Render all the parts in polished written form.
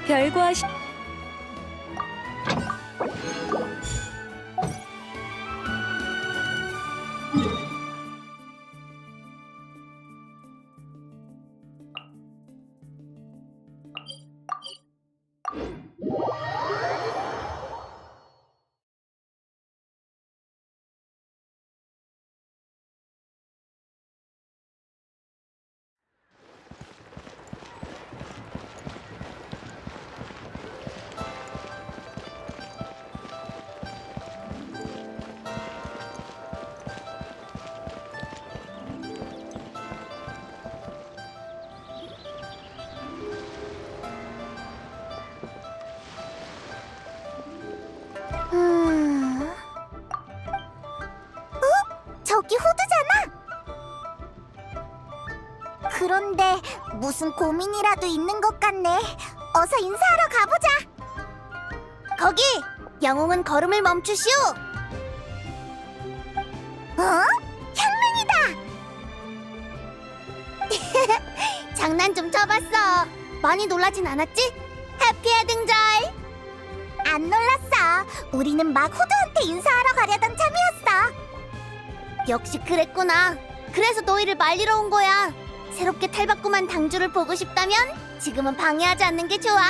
별과시 저기 호두잖아. 그런데 무슨 고민이라도 있는 것 같네. 어서 인사하러 가보자. 거기! 영웅은 걸음을 멈추시오. 향릉이다. 장난 좀 쳐봤어. 많이 놀라진 않았지? 해피야 등잘. 안 놀랐어. 우리는 막 호두한테 인사하러 가려던 참이었어. 역시 그랬구나. 그래서 너희를 말리러 온 거야. 새롭게 탈바꿈한 당주를 보고 싶다면 지금은 방해하지 않는 게 좋아.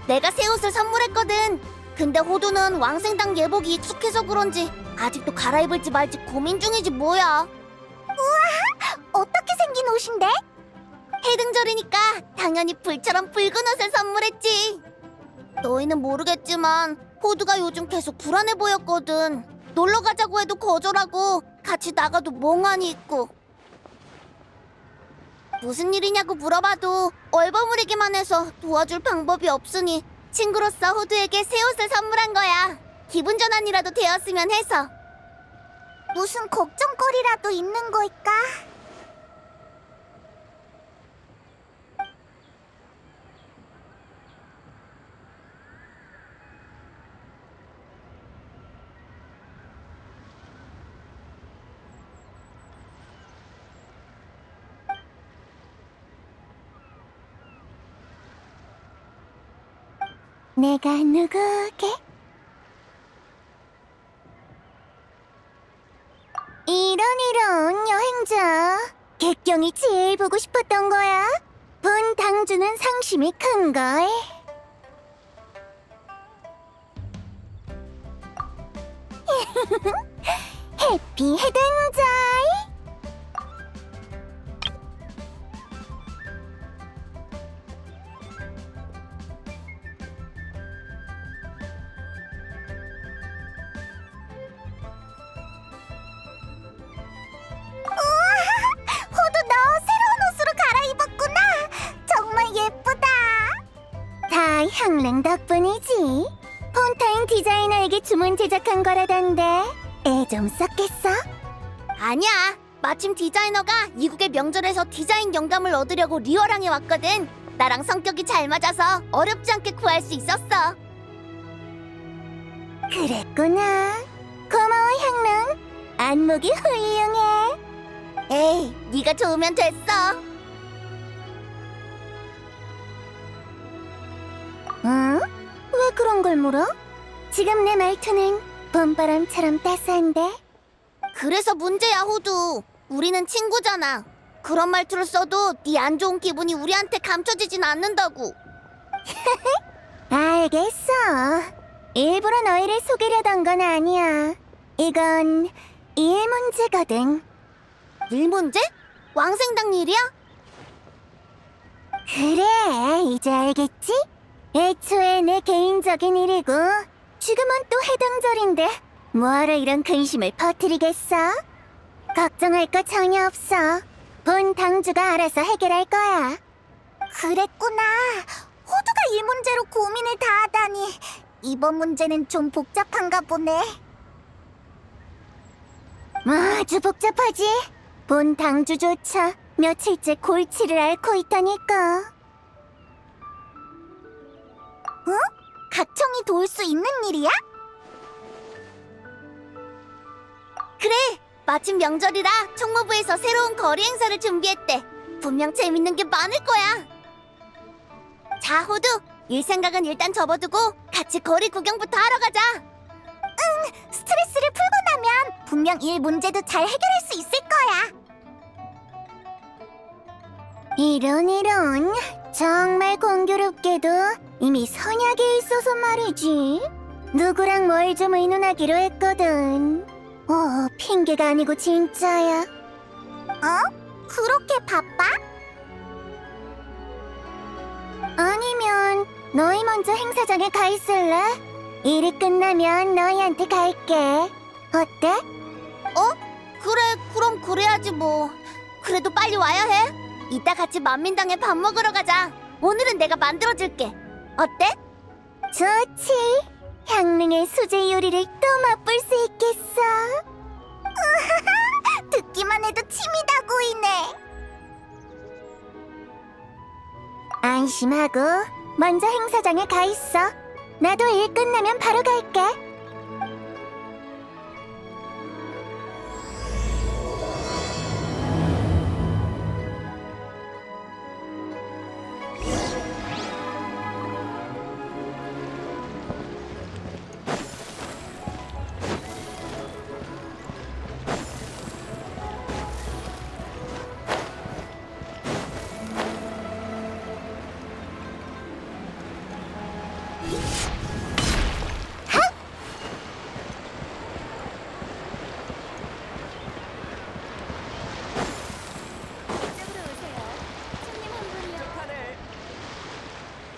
내가 새 옷을 선물했거든. 근데 호두는 왕생당 예복이 익숙해서 그런지 아직도 갈아입을지 말지 고민 중이지 뭐야. 우와! 어떻게 생긴 옷인데? 해등절이니까 당연히 불처럼 붉은 옷을 선물했지. 너희는 모르겠지만 호두가 요즘 계속 불안해 보였거든. 놀러 가자고 해도 거절하고 같이 나가도 멍하니 있고. 무슨 일이냐고 물어봐도 얼버무리기만 해서 도와줄 방법이 없으니 친구로서 호두에게 새 옷을 선물한 거야. 기분 전환이라도 되었으면 해서. 무슨 걱정거리라도 있는 걸까? 내가 누구게? 이런 여행자. 객경이 제일 보고 싶었던 거야. 본 당주는 상심이 큰걸. 해피 해등절. 호두 너 새로운 옷으로 갈아입었구나. 정말 예쁘다. 다 향릉 덕분이지. 폰타인 디자이너에게 주문 제작한 거라던데 애 좀 썼겠어? 아니야. 마침 디자이너가 이국의 명절에서 디자인 영감을 얻으려고 리워랑에 왔거든. 나랑 성격이 잘 맞아서 어렵지 않게 구할 수 있었어. 그랬구나. 고마워 향릉. 안목이 훌륭해. 에이, 네가 좋으면 됐어. 응? 왜 그런 걸 물어? 지금 내 말투는 봄바람처럼 따스한데? 그래서 문제야, 호두. 우리는 친구잖아. 그런 말투를 써도 네 안 좋은 기분이 우리한테 감춰지진 않는다고. 알겠어. 일부러 너희를 속이려던 건 아니야. 이건 일 문제거든. 일 문제? 왕생당 일이야? 그래, 이제 알겠지? 애초에 내 개인적인 일이고 지금은 또 해등절인데 뭐하러 이런 근심을 퍼뜨리겠어? 걱정할 거 전혀 없어. 본 당주가 알아서 해결할 거야. 그랬구나. 호두가 이 문제로 고민을 다 하다니. 이번 문제는 좀 복잡한가 보네. 아주 복잡하지. 본 당주조차 며칠째 골치를 앓고 있다니까. 응? 각청이 도울 수 있는 일이야? 그래, 마침 명절이라 총무부에서 새로운 거리 행사를 준비했대. 분명 재밌는 게 많을 거야. 자, 호두, 일 생각은 일단 접어두고 같이 거리 구경부터 하러 가자. 스트레스를 풀고 나면 분명 일 문제도 잘 해결할 수 있을 거야. 이런 정말 공교롭게도 이미 선약에 있어서 말이지. 누구랑 뭘 좀 의논하기로 했거든. 핑계가 아니고 진짜야. 그렇게 바빠? 아니면 너희 먼저 행사장에 가 있을래? 일이 끝나면 너희한테 갈게. 어때? 그래, 그럼 그래야지 뭐. 그래도 빨리 와야 해. 이따 같이 만민당에 밥 먹으러 가자. 오늘은 내가 만들어줄게. 어때? 좋지. 향릉의 수제 요리를 또 맛볼 수 있겠어. 듣기만 해도 침이 다 고이네. 안심하고 먼저 행사장에 가 있어. 나도 일 끝나면 바로 갈게.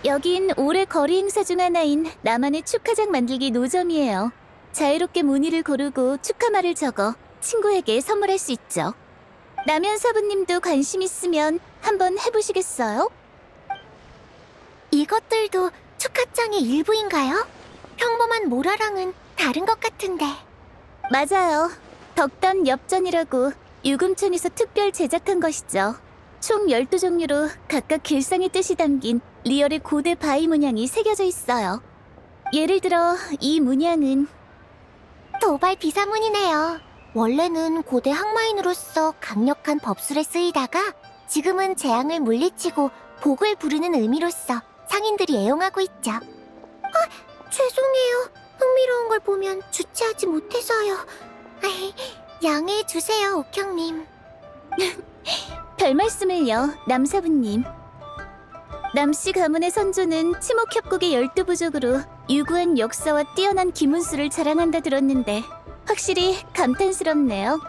여긴 올해 거리 행사 중 하나인 나만의 축하장 만들기 노점이에요. 자유롭게 무늬를 고르고 축하말을 적어 친구에게 선물할 수 있죠. 남현 사부님도 관심 있으면 한번 해보시겠어요? 이것들도 축하장의 일부인가요? 평범한 모라랑은 다른 것 같은데. 맞아요. 덕담 엽전이라고 유금촌에서 특별 제작한 것이죠. 총 12종류로 각각 길상의 뜻이 담긴 리얼의 고대 바위 문양이 새겨져 있어요. 예를 들어 이 문양은 도발 비사문이네요. 원래는 고대 항마인으로서 강력한 법술에 쓰이다가 지금은 재앙을 물리치고 복을 부르는 의미로서 상인들이 애용하고 있죠. 죄송해요. 흥미로운 걸 보면 주체하지 못해서요. 양해해 주세요, 옥형님. 별 말씀을요, 남사부님. 남씨 가문의 선조는 치목협곡의 12부족으로 유구한 역사와 뛰어난 기문수를 자랑한다 들었는데 확실히 감탄스럽네요.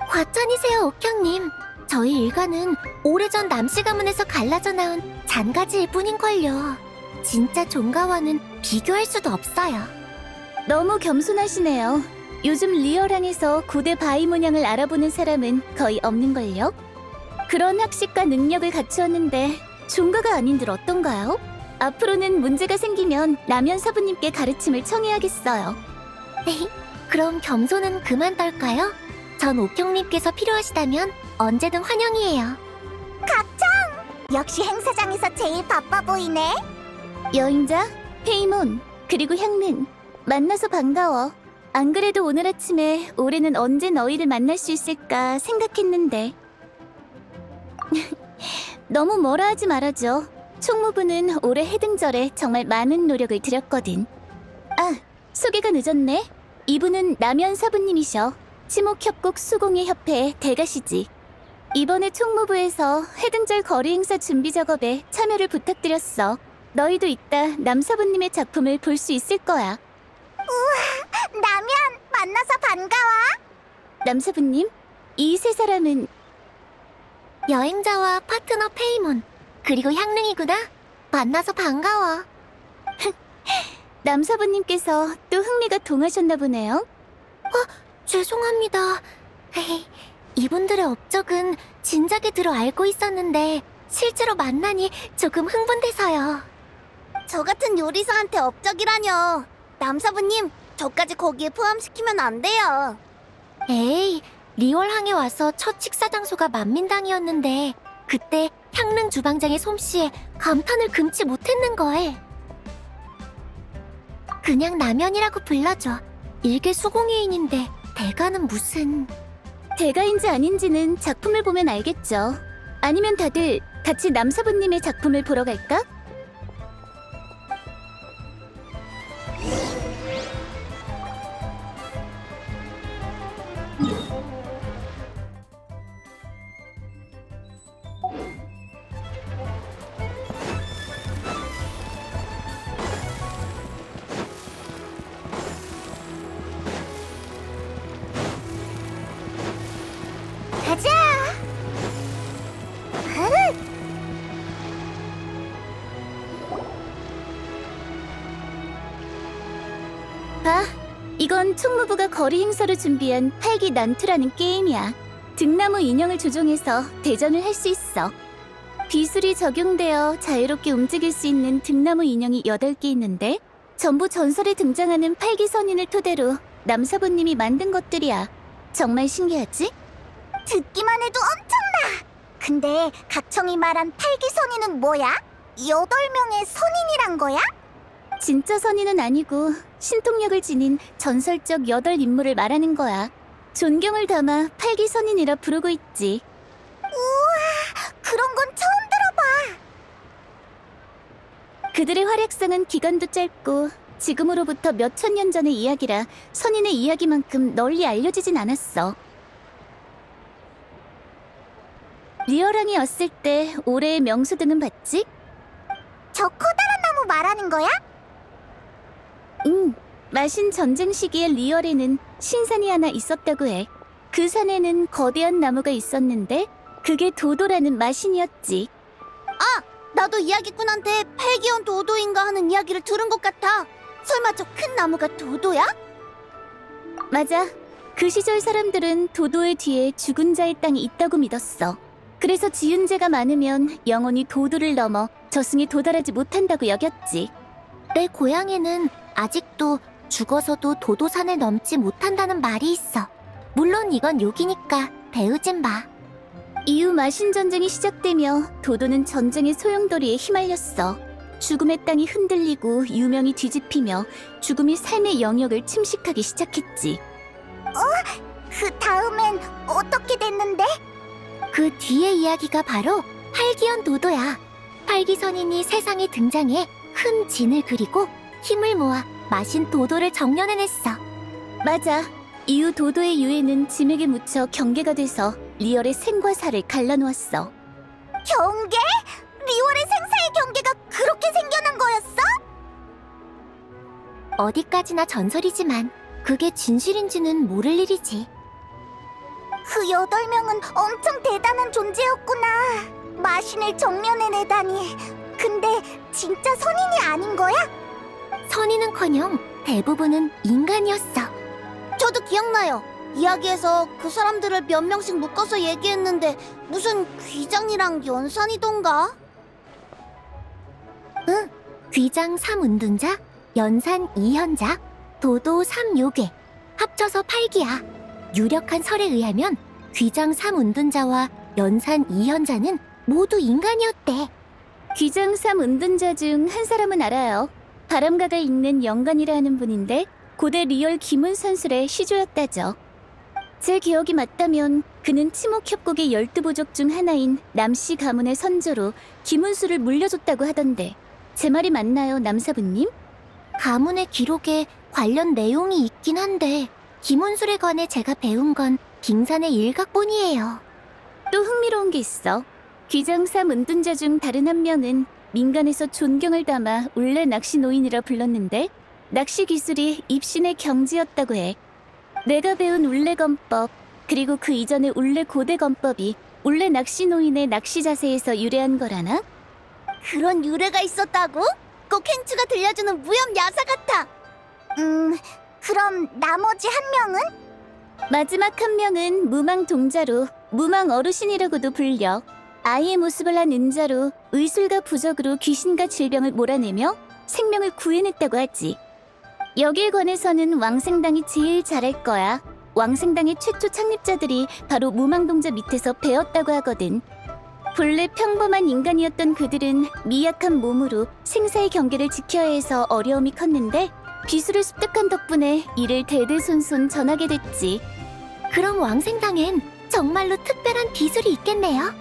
과찬이세요, 옥형님. 저희 일가는 오래전 남씨 가문에서 갈라져 나온 잔가지일 뿐인걸요. 진짜 종가와는 비교할 수도 없어요. 너무 겸손하시네요. 요즘 리얼항에서 고대 바위 문양을 알아보는 사람은 거의 없는걸요? 그런 학식과 능력을 갖추었는데 종가가 아닌들 어떤가요? 앞으로는 문제가 생기면 남현 사부님께 가르침을 청해야겠어요. 그럼 겸손은 그만 떨까요? 전 옥형님께서 필요하시다면 언제든 환영이에요. 각장! 역시 행사장에서 제일 바빠 보이네. 여행자, 페이몬, 그리고 향릉. 만나서 반가워. 안 그래도 오늘 아침에 올해는 언제 너희를 만날 수 있을까 생각했는데 너무 뭐라 하지 말아줘. 총무부는 올해 해등절에 정말 많은 노력을 들였거든. 소개가 늦었네. 이분은 남현 사부님이셔. 치목협곡 수공예 협회의 대가시지. 이번에 총무부에서 해등절 거리 행사 준비 작업에 참여를 부탁드렸어. 너희도 이따 남사부님의 작품을 볼 수 있을 거야. 우와, 남현 만나서 반가워. 남사부님, 이 세 사람은 여행자와 파트너 페이몬, 그리고 향릉이구나. 만나서 반가워. 남사부님께서 또 흥미가 동하셨나 보네요. 죄송합니다. 이분들의 업적은 진작에 들어 알고 있었는데 실제로 만나니 조금 흥분돼서요. 저 같은 요리사한테 업적이라뇨. 남사부님, 저까지 거기에 포함시키면 안 돼요. 에이, 리월항에 와서 첫 식사 장소가 만민당이었는데 그때 향릉 주방장의 솜씨에 감탄을 금치 못했는걸. 그냥 남현이라고 불러줘. 일개 수공예인인데 대가는 무슨... 대가인지 아닌지는 작품을 보면 알겠죠. 아니면 다들 같이 남사부님의 작품을 보러 갈까? 가자. 봐, 이건 총무부가 거리 행사로 준비한 팔기 난투라는 게임이야. 등나무 인형을 조종해서 대전을 할 수 있어. 기술이 적용되어 자유롭게 움직일 수 있는 등나무 인형이 8개 있는데 전부 전설에 등장하는 팔기 선인을 토대로 남사부님이 만든 것들이야. 정말 신기하지? 듣기만 해도 엄청나. 근데 각청이 말한 팔기선인은 뭐야? 8명의 선인이란 거야? 진짜 선인은 아니고 신통력을 지닌 전설적 8인물을 말하는 거야. 존경을 담아 팔기 선인이라 부르고 있지. 우와, 그런 건 처음 들어봐. 그들의 활약상은 기간도 짧고 지금으로부터 몇천 년 전의 이야기라 선인의 이야기만큼 널리 알려지진 않았어. 리어랑이 왔을 때 올해의 명소등은 봤지? 저 커다란 나무 말하는 거야? 응, 마신 전쟁 시기에 리얼에는 신산이 하나 있었다고 해. 그 산에는 거대한 나무가 있었는데 그게 도도라는 마신이었지. 나도 이야기꾼한테 팔기원 도도인가 하는 이야기를 들은 것 같아. 설마 저 큰 나무가 도도야? 맞아. 그 시절 사람들은 도도의 뒤에 죽은 자의 땅이 있다고 믿었어. 그래서 지은 죄가 많으면 영원히 도도를 넘어 저승에 도달하지 못한다고 여겼지. 내 고향에는 아직도 죽어서도 도도산을 넘지 못한다는 말이 있어. 물론 이건 욕이니까 배우진 마. 이후 마신 전쟁이 시작되며 도도는 전쟁의 소용돌이에 휘말렸어. 죽음의 땅이 흔들리고 유명이 뒤집히며 죽음이 삶의 영역을 침식하기 시작했지. 그 다음엔 어떻게 됐는데? 그 뒤의 이야기가 바로 팔기연 도도야. 팔기선인이 세상에 등장해 큰 진을 그리고 힘을 모아 마신 도도를 정련해냈어. 맞아. 이후 도도의 유해는 짐에게 묻혀 경계가 돼서 리얼의 생과 사를 갈라놓았어. 경계? 리월의 생사의 경계가 그렇게 생겨난 거였어? 어디까지나 전설이지만 그게 진실인지는 모를 일이지. 그 8명은 엄청 대단한 존재였구나. 마신을 정면해내다니. 근데 진짜 선인이 아닌 거야? 선인은커녕 대부분은 인간이었어. 저도 기억나요. 이야기에서 그 사람들을 몇 명씩 묶어서 얘기했는데 무슨 귀장이랑 연산이던가? 응, 귀장 3운둔자, 연산 2현자, 도도 3요괴, 합쳐서 8기야. 유력한 설에 의하면 귀장 3운둔자와 연산 2현자는 모두 인간이었대. 귀장 3운둔자 중 한 사람은 알아요. 바람가가 읽는 영관이라 하는 분인데 고대 리얼 기문선술의 시조였다죠. 제 기억이 맞다면 그는 치목협곡의 12부족 중 하나인 남씨 가문의 선조로 기문술을 물려줬다고 하던데 제 말이 맞나요, 남사부님? 가문의 기록에 관련 내용이 있긴 한데 기문술에 관해 제가 배운 건 빙산의 일각뿐이에요. 또 흥미로운 게 있어. 귀장 3운둔자 중 다른 한 명은 민간에서 존경을 담아 울레 낚시 노인이라 불렀는데 낚시 기술이 입신의 경지였다고 해. 내가 배운 울레건법 그리고 그 이전의 울레 고대건법이 울레 낚시 노인의 낚시 자세에서 유래한 거라나? 그런 유래가 있었다고? 꼭 행추가 들려주는 무협 야사 같아. 그럼 나머지 한 명은? 마지막 한 명은 무망 동자로 무망 어르신이라고도 불려. 아이의 모습을 한 은자로 의술과 부적으로 귀신과 질병을 몰아내며 생명을 구해냈다고 하지. 여기에 관해서는 왕생당이 제일 잘할 거야. 왕생당의 최초 창립자들이 바로 무망동자 밑에서 배웠다고 하거든. 본래 평범한 인간이었던 그들은 미약한 몸으로 생사의 경계를 지켜야 해서 어려움이 컸는데 기술을 습득한 덕분에 이를 대대손손 전하게 됐지. 그럼 왕생당엔 정말로 특별한 기술이 있겠네요.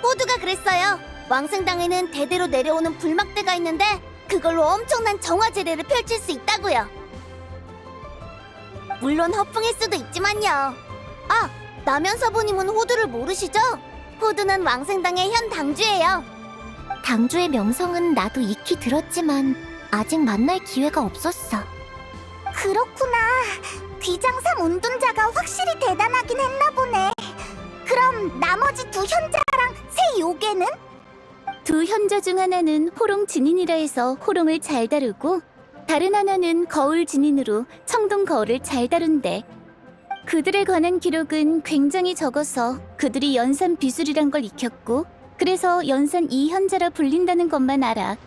호두가 그랬어요. 왕생당에는 대대로 내려오는 불막대가 있는데 그걸로 엄청난 정화제례를 펼칠 수 있다고요. 물론 허풍일 수도 있지만요. 아, 남연사부님은 호두를 모르시죠? 호두는 왕생당의 현 당주예요. 당주의 명성은 나도 익히 들었지만 아직 만날 기회가 없었어. 그렇구나. 귀장삼 운둔자가 확실히 대단하긴 했나 보네. 그럼 나머지 두 현자랑 세 요괴는? 두 현자 중 하나는 호롱 진인이라 해서 호롱을 잘 다루고 다른 하나는 거울 진인으로 청동 거울을 잘 다룬대. 그들에 관한 기록은 굉장히 적어서 그들이 연산 비술이란 걸 익혔고 그래서 연산 이현자라 불린다는 것만 알아.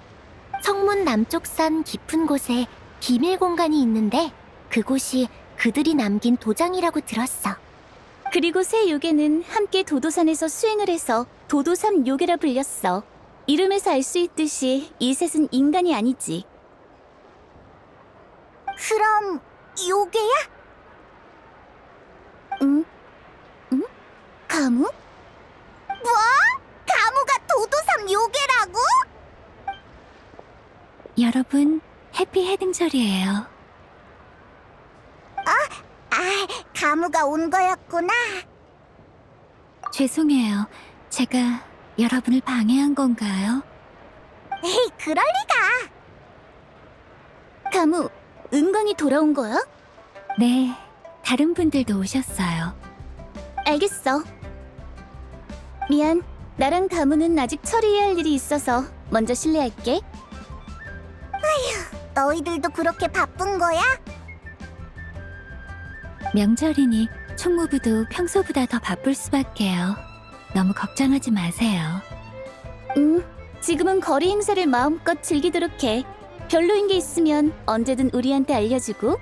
성문 남쪽산 깊은 곳에 비밀 공간이 있는데 그곳이 그들이 남긴 도장이라고 들었어. 그리고 세 요괴는 함께 도도산에서 수행을 해서 도도삼 요괴라 불렸어. 이름에서 알 수 있듯이 이 셋은 인간이 아니지. 그럼 요괴야? 응? 응? 가무? 뭐? 가무가 도도삼 요괴라고? 여러분, 해피 헤딩절이에요. 가무가 온 거였구나. 죄송해요. 제가 여러분을 방해한 건가요? 에이, 그럴 리가. 가무, 은광이 돌아온 거야? 네, 다른 분들도 오셨어요. 알겠어. 미안, 나랑 가무는 아직 처리해야 할 일이 있어서 먼저 실례할게. 너희들도 그렇게 바쁜 거야? 명절이니 총무부도 평소보다 더 바쁠 수밖에요. 너무 걱정하지 마세요. 지금은 거리 행사를 마음껏 즐기도록 해. 별로인 게 있으면 언제든 우리한테 알려주고.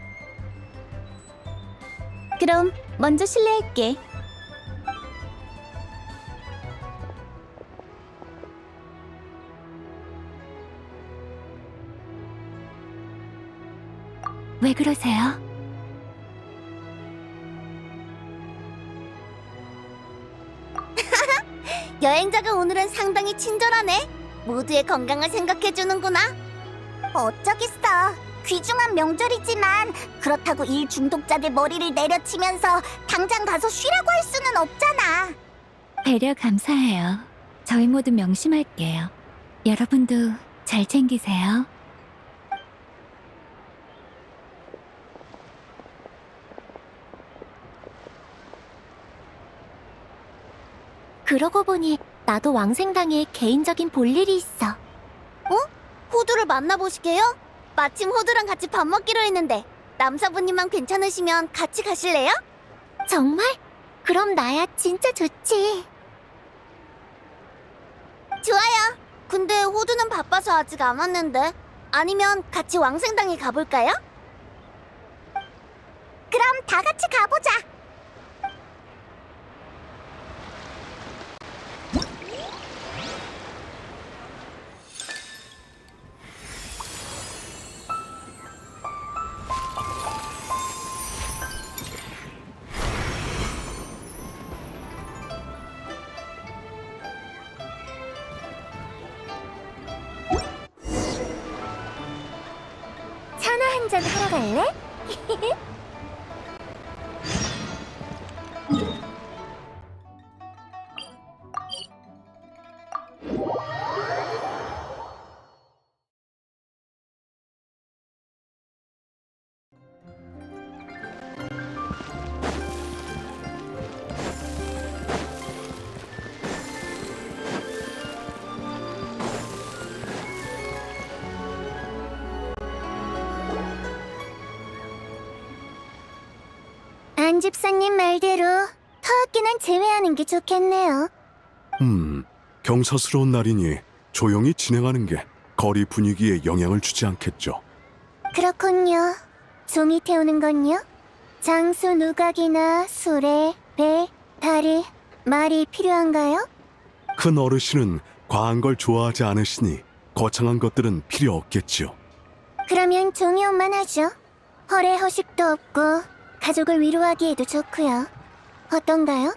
그럼 먼저 실례할게. 왜 그러세요? 여행자가 오늘은 상당히 친절하네. 모두의 건강을 생각해주는구나. 어쩌겠어. 귀중한 명절이지만 그렇다고 일 중독자들 머리를 내려치면서 당장 가서 쉬라고 할 수는 없잖아. 배려 감사해요. 저희 모두 명심할게요. 여러분도 잘 챙기세요. 그러고 보니 나도 왕생당에 개인적인 볼일이 있어. 호두를 만나보시게요? 마침 호두랑 같이 밥 먹기로 했는데 남사부님만 괜찮으시면 같이 가실래요? 정말? 그럼 나야 진짜 좋지. 좋아요. 근데 호두는 바빠서 아직 안 왔는데 아니면 같이 왕생당에 가볼까요? 그럼 다 같이 가보자. 차나 한잔 하러 갈래? 안 집사님 말대로 터악기는 제외하는 게 좋겠네요. 경사스러운 날이니 조용히 진행하는 게 거리 분위기에 영향을 주지 않겠죠. 그렇군요. 종이 태우는 건요? 장수 누각이나 수레, 배, 다리, 말이 필요한가요? 큰 어르신은 과한 걸 좋아하지 않으시니 거창한 것들은 필요 없겠지요. 그러면 종이 옷만 하죠. 허례 허식도 없고 가족을 위로하기에도 좋고요. 어떤가요?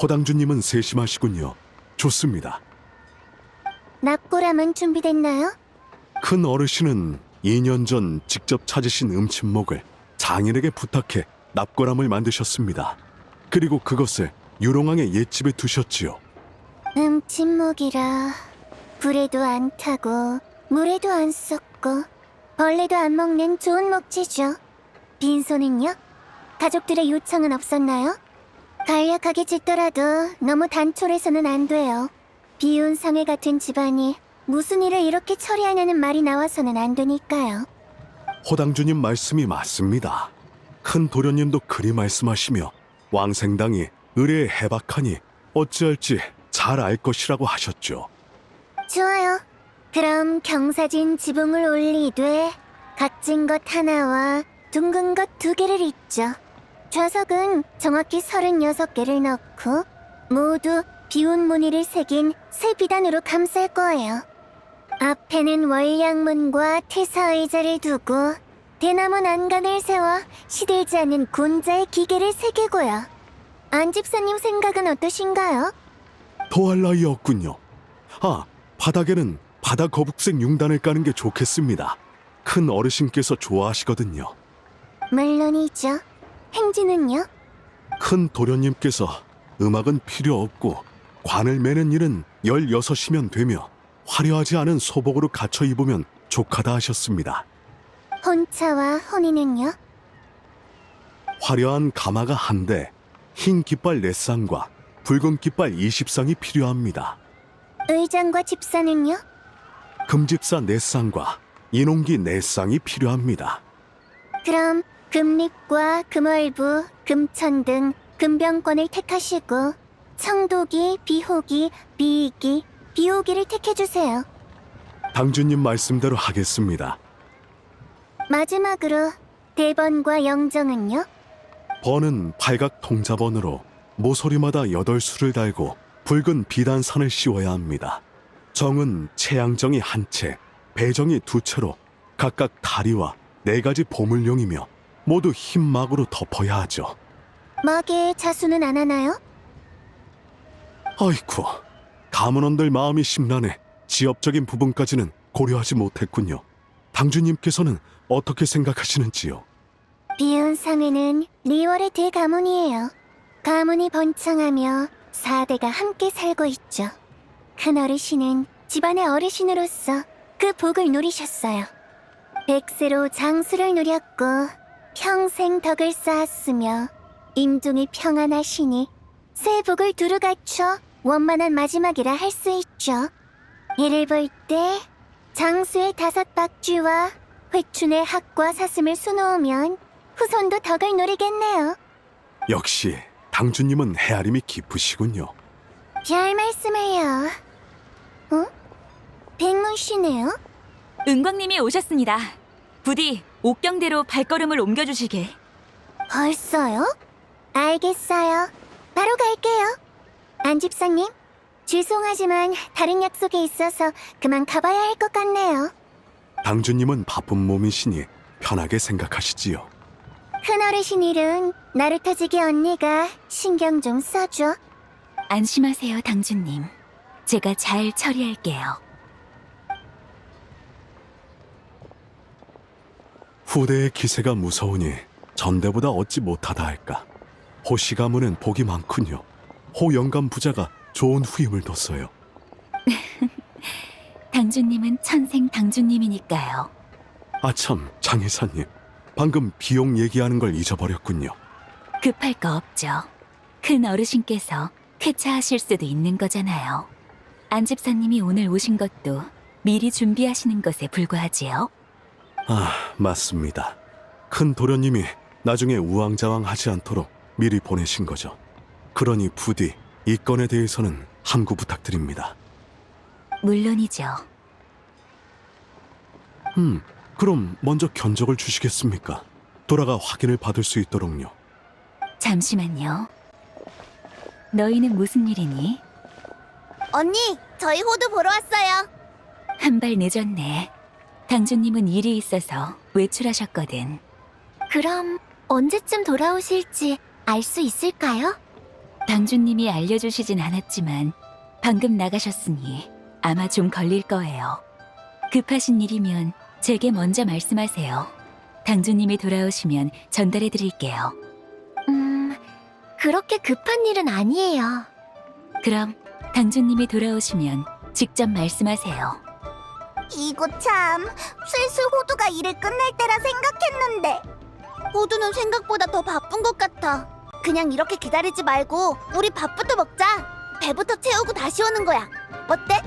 호당주님은 세심하시군요. 좋습니다. 납골함은 준비됐나요? 큰 어르신은 2년 전 직접 찾으신 음침목을 장인에게 부탁해 납골함을 만드셨습니다. 그리고 그것을 유롱왕의 옛집에 두셨지요. 침묵이라 불에도 안 타고 물에도 안 썩고 벌레도 안 먹는 좋은 목재죠. 빈소는요? 가족들의 요청은 없었나요? 간략하게 짓더라도 너무 단촐해서는 안 돼요. 비운 상해 같은 집안이 무슨 일을 이렇게 처리하냐는 말이 나와서는 안 되니까요. 호당주님 말씀이 맞습니다. 큰 도련님도 그리 말씀하시며 왕생당이 의뢰에 해박하니 어찌할지 잘 알 것이라고 하셨죠. 좋아요. 그럼 경사진 지붕을 올리되 각진 것 하나와 둥근 것 2개를 잇죠. 좌석은 정확히 36개를 넣고 모두 비운 무늬를 새긴 새 비단으로 감쌀 거예요. 앞에는 월량문과 태사의자를 두고 대나무 난간을 세워 시들지 않는 곤자의 기계를 새기고요. 안 집사님 생각은 어떠신가요? 더할 나위 없군요. 아, 바닥에는 바다 거북색 융단을 까는 게 좋겠습니다. 큰 어르신께서 좋아하시거든요. 물론이죠. 행진은요? 큰 도련님께서 음악은 필요 없고 관을 매는 일은 16이면 되며 화려하지 않은 소복으로 갖춰 입으면 족하다 하셨습니다. 혼차와 혼인은요? 화려한 가마가 1대, 흰 깃발 4쌍과 붉은 깃발 20쌍이 필요합니다. 의장과 집사는요? 금집사 4쌍과 인홍기 4쌍이 필요합니다. 그럼 금립과 금월부, 금천 등 금병권을 택하시고 청도기, 비호기, 비이기, 비호기를 택해주세요. 당주님 말씀대로 하겠습니다. 마지막으로 대번과 영정은요? 번은 팔각 통자번으로 모서리마다 8수를 달고 붉은 비단산을 씌워야 합니다. 정은 채양정이 1채, 배정이 2채로 각각 다리와 4가지 보물용이며 모두 흰 막으로 덮어야 하죠. 막에 자수는 안 하나요? 아이쿠, 가문원들 마음이 심란해 지엽적인 부분까지는 고려하지 못했군요. 당주님께서는 어떻게 생각하시는지요? 비운 상회는 리월의 대가문이에요. 가문이 번창하며 4대가 함께 살고 있죠. 큰 어르신은 집안의 어르신으로서 그 복을 누리셨어요. 백세로 장수를 누렸고 평생 덕을 쌓았으며 임종이 평안하시니 새 복을 두루 갖춰 원만한 마지막이라 할 수 있죠. 이를 볼 때 장수의 5박쥐와 회춘의 학과 사슴을 수놓으면 후손도 덕을 누리겠네요. 역시 당주님은 헤아림이 깊으시군요. 별 말씀을요. 어? 백문 씨네요? 은광님이 오셨습니다. 부디 옥경대로 발걸음을 옮겨주시게. 벌써요? 알겠어요. 바로 갈게요. 안 집사님, 죄송하지만 다른 약속이 있어서 그만 가봐야 할 것 같네요. 당주님은 바쁜 몸이시니 편하게 생각하시지요. 큰어르신 일은 나루터지기 언니가 신경 좀 써줘. 안심하세요, 당주님. 제가 잘 처리할게요. 후대의 기세가 무서우니 전대보다 어찌 못하다 할까. 호씨 가문은 복이 많군요. 호 영감 부자가 좋은 후임을 뒀어요. 당주님은 천생 당주님이니까요. 아참, 장 이사님. 방금 비용 얘기하는 걸 잊어버렸군요. 급할 거 없죠. 큰 어르신께서 쾌차하실 수도 있는 거잖아요. 안 집사님이 오늘 오신 것도 미리 준비하시는 것에 불과하지요. 아, 맞습니다. 큰 도련님이 나중에 우왕좌왕하지 않도록 미리 보내신 거죠. 그러니 부디 이 건에 대해서는 함구 부탁드립니다. 물론이죠. 그럼 먼저 견적을 주시겠습니까? 돌아가 확인을 받을 수 있도록요. 잠시만요. 너희는 무슨 일이니? 언니, 저희 호두 보러 왔어요. 한 발 늦었네. 당주님은 일이 있어서 외출하셨거든. 그럼 언제쯤 돌아오실지 알 수 있을까요? 당주님이 알려주시진 않았지만 방금 나가셨으니 아마 좀 걸릴 거예요. 급하신 일이면 제게 먼저 말씀하세요. 당주님이 돌아오시면 전달해 드릴게요. 그렇게 급한 일은 아니에요. 그럼 당주님이 돌아오시면 직접 말씀하세요. 이거 참, 슬슬 호두가 일을 끝낼 때라 생각했는데. 호두는 생각보다 더 바쁜 것 같아. 그냥 이렇게 기다리지 말고 우리 밥부터 먹자. 배부터 채우고 다시 오는 거야. 어때?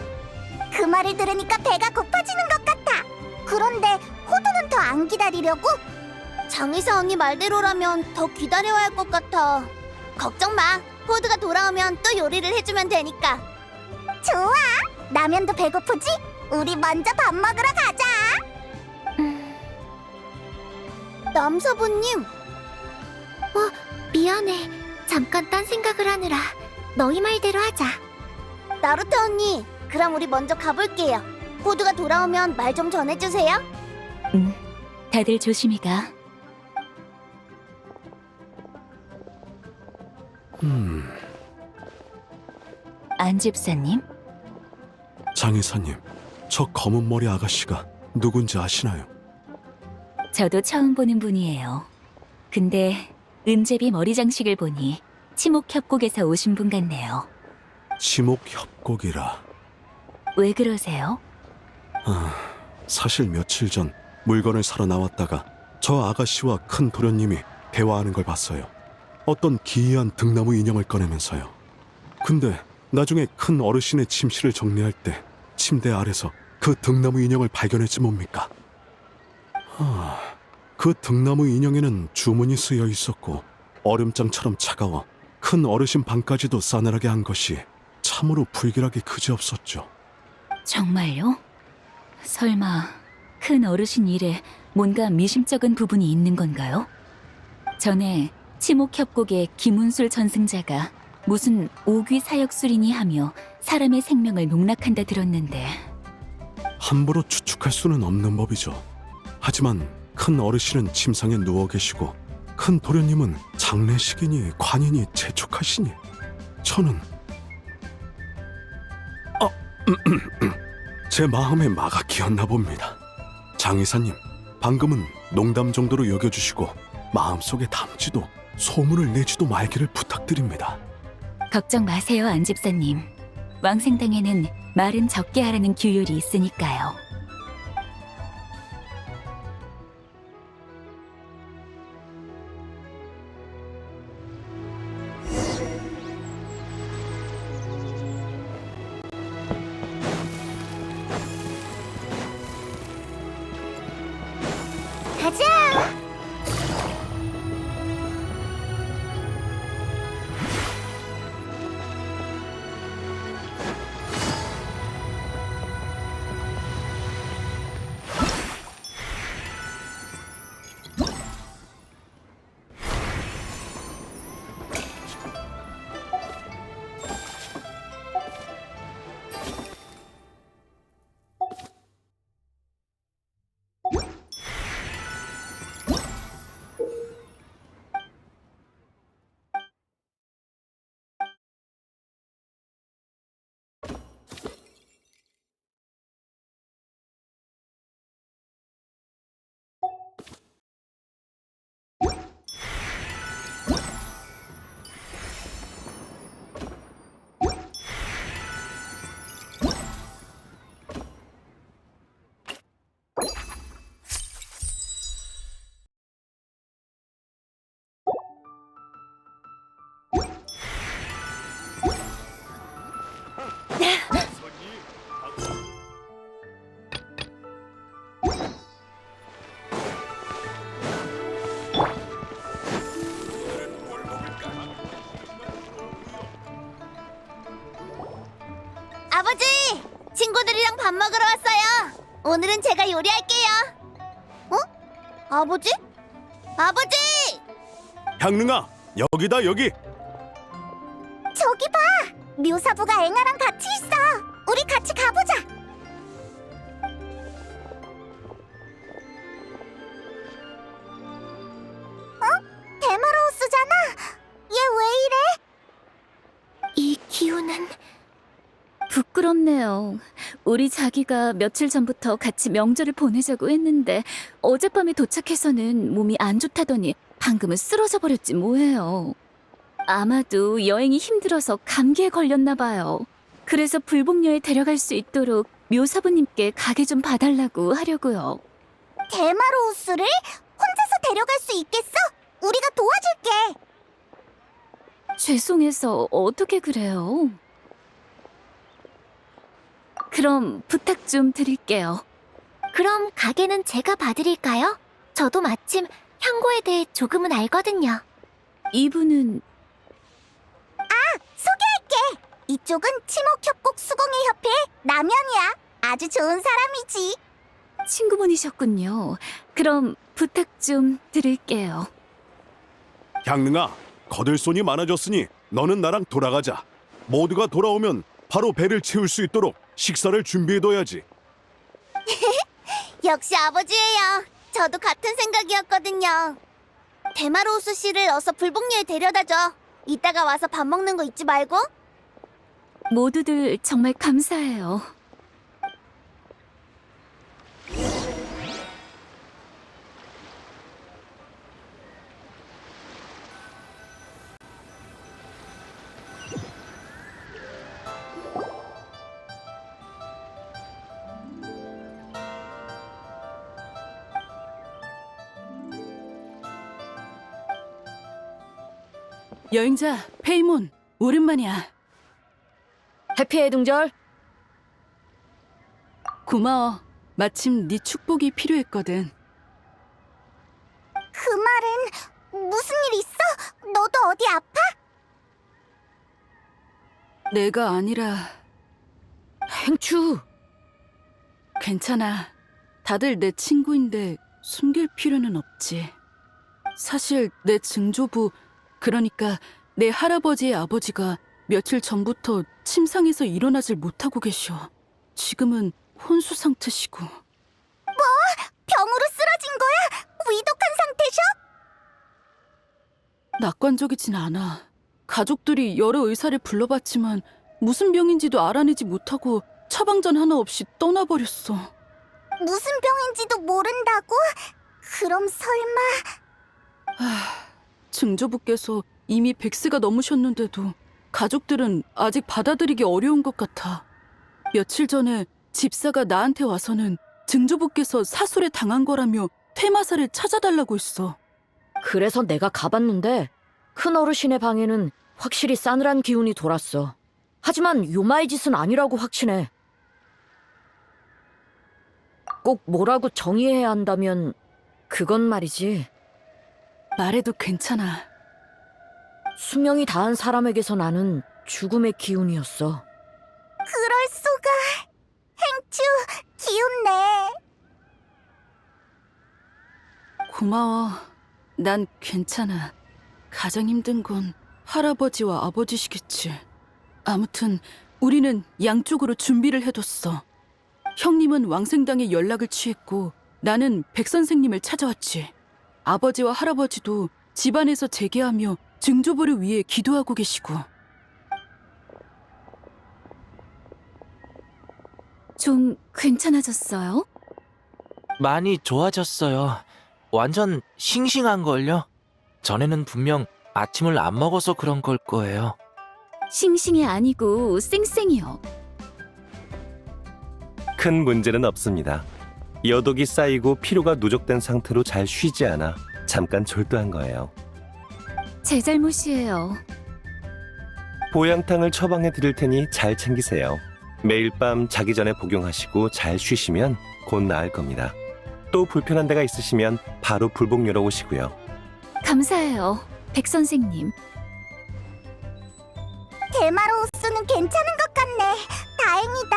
그 말을 들으니까 배가 고파지는 것 같아. 그런데 호두는 더 안 기다리려고? 장의사 언니 말대로라면 더 기다려야 할 것 같아. 걱정 마. 호두가 돌아오면 또 요리를 해주면 되니까. 좋아. 라면도 배고프지? 우리 먼저 밥 먹으러 가자. 남사부님. 미안해. 잠깐 딴 생각을 하느라. 너희 말대로 하자. 나루토 언니, 그럼 우리 먼저 가볼게요. 호두가 돌아오면 말 좀 전해주세요. 다들 조심히 가. 안 집사님? 장의사님, 저 검은 머리 아가씨가 누군지 아시나요? 저도 처음 보는 분이에요. 근데 은제비 머리 장식을 보니 치목협곡에서 오신 분 같네요. 지목협곡이라. 왜 그러세요? 사실 며칠 전 물건을 사러 나왔다가 저 아가씨와 큰 도련님이 대화하는 걸 봤어요. 어떤 기이한 등나무 인형을 꺼내면서요. 근데 나중에 큰 어르신의 침실을 정리할 때 침대 아래서 그 등나무 인형을 발견했지 뭡니까? 그 등나무 인형에는 주문이 쓰여 있었고 얼음장처럼 차가워 큰 어르신 방까지도 싸늘하게 한 것이 참으로 불길하게 그지없었죠. 정말요? 설마 큰 어르신 일에 뭔가 미심쩍은 부분이 있는 건가요? 전에 치목협곡의 김운술 전승자가 무슨 오귀 사역술이니 하며 사람의 생명을 농락한다 들었는데 함부로 추측할 수는 없는 법이죠. 하지만 큰 어르신은 침상에 누워 계시고 큰 도련님은 장례식이니 관이니 재촉하시니 저는 제 마음에 마가 끼었나 봅니다. 장의사님, 방금은 농담 정도로 여겨주시고 마음속에 담지도 소문을 내지도 말기를 부탁드립니다. 걱정 마세요, 안 집사님. 왕생당에는 말은 적게 하라는 규율이 있으니까요. 가자. 아버지! 친구들이랑 밥 먹으러 왔어요. 오늘은 제가 요리할게요. 어? 아버지? 아버지! 향릉아, 여기다 여기. 저기 봐! 묘사부가 앵아랑 같이 있어. 우리 같이 가보자. 어? 데마로우스잖아. 얘 왜 이래? 이거는... 부끄럽네요. 우리 자기가 며칠 전부터 같이 명절을 보내자고 했는데 어젯밤에 도착해서는 몸이 안 좋다더니 방금은 쓰러져 버렸지 뭐예요. 아마도 여행이 힘들어서 감기에 걸렸나 봐요. 그래서 불복녀에 데려갈 수 있도록 묘사부님께 가게 좀 봐달라고 하려고요. 데마로우스를 혼자서 데려갈 수 있겠어? 우리가 도와줄게. 죄송해서 어떻게 그래요? 그럼 부탁 좀 드릴게요. 그럼 가게는 제가 봐드릴까요? 저도 마침 향고에 대해 조금은 알거든요. 이분은 소개할게. 이쪽은 치목협곡 수공예 협회 남현이야. 아주 좋은 사람이지. 친구분이셨군요. 그럼 부탁 좀 드릴게요. 향릉아, 거들 손이 많아졌으니 너는 나랑 돌아가자. 모두가 돌아오면 바로 배를 채울 수 있도록 식사를 준비해둬야지. 역시 아버지예요. 저도 같은 생각이었거든요. 데마로우스 씨를 어서 불복녀에 데려다줘. 이따가 와서 밥 먹는 거 잊지 말고. 모두들 정말 감사해요. 여행자 페이몬, 오랜만이야. 해피의 등절. 고마워. 마침 네 축복이 필요했거든. 그 말은 무슨 일 있어? 너도 어디 아파? 내가 아니라 행추. 괜찮아. 다들 내 친구인데 숨길 필요는 없지. 사실 내 증조부, 그러니까 내 할아버지의 아버지가 며칠 전부터 침상에서 일어나질 못하고 계셔. 지금은 혼수 상태시고. 병으로 쓰러진 거야? 위독한 상태셔? 낙관적이진 않아. 가족들이 여러 의사를 불러봤지만 무슨 병인지도 알아내지 못하고 처방전 하나 없이 떠나버렸어. 무슨 병인지도 모른다고? 그럼 설마... 증조부께서 이미 100세가 넘으셨는데도 가족들은 아직 받아들이기 어려운 것 같아. 며칠 전에 집사가 나한테 와서는 증조부께서 사술에 당한 거라며 퇴마사를 찾아달라고 했어. 그래서 내가 가봤는데 큰 어르신의 방에는 확실히 싸늘한 기운이 돌았어. 하지만 요마의 짓은 아니라고 확신해. 꼭 뭐라고 정의해야 한다면 그건 말이지. 말해도 괜찮아. 수명이 다한 사람에게서 나는 죽음의 기운이었어. 그럴 수가... 행추, 기운내. 고마워. 난 괜찮아. 가장 힘든 건 할아버지와 아버지시겠지. 아무튼 우리는 양쪽으로 준비를 해뒀어. 형님은 왕생당에 연락을 취했고 나는 백 선생님을 찾아왔지. 아버지와 할아버지도 집안에서 재개하며 증조부를 위해 기도하고 계시고. 좀 괜찮아졌어요? 많이 좋아졌어요. 완전 싱싱한걸요? 전에는 분명 아침을 안 먹어서 그런 걸 거예요. 싱싱이 아니고 쌩쌩이요. 큰 문제는 없습니다. 여독이 쌓이고 피로가 누적된 상태로 잘 쉬지 않아 잠깐 졸도한 거예요. 제 잘못이에요. 보양탕을 처방해 드릴 테니 잘 챙기세요. 매일 밤 자기 전에 복용하시고 잘 쉬시면 곧 나을 겁니다. 또 불편한 데가 있으시면 바로 불복녀로 오시고요. 감사해요, 백 선생님. 데마로우스는 괜찮은 것 같네. 다행이다.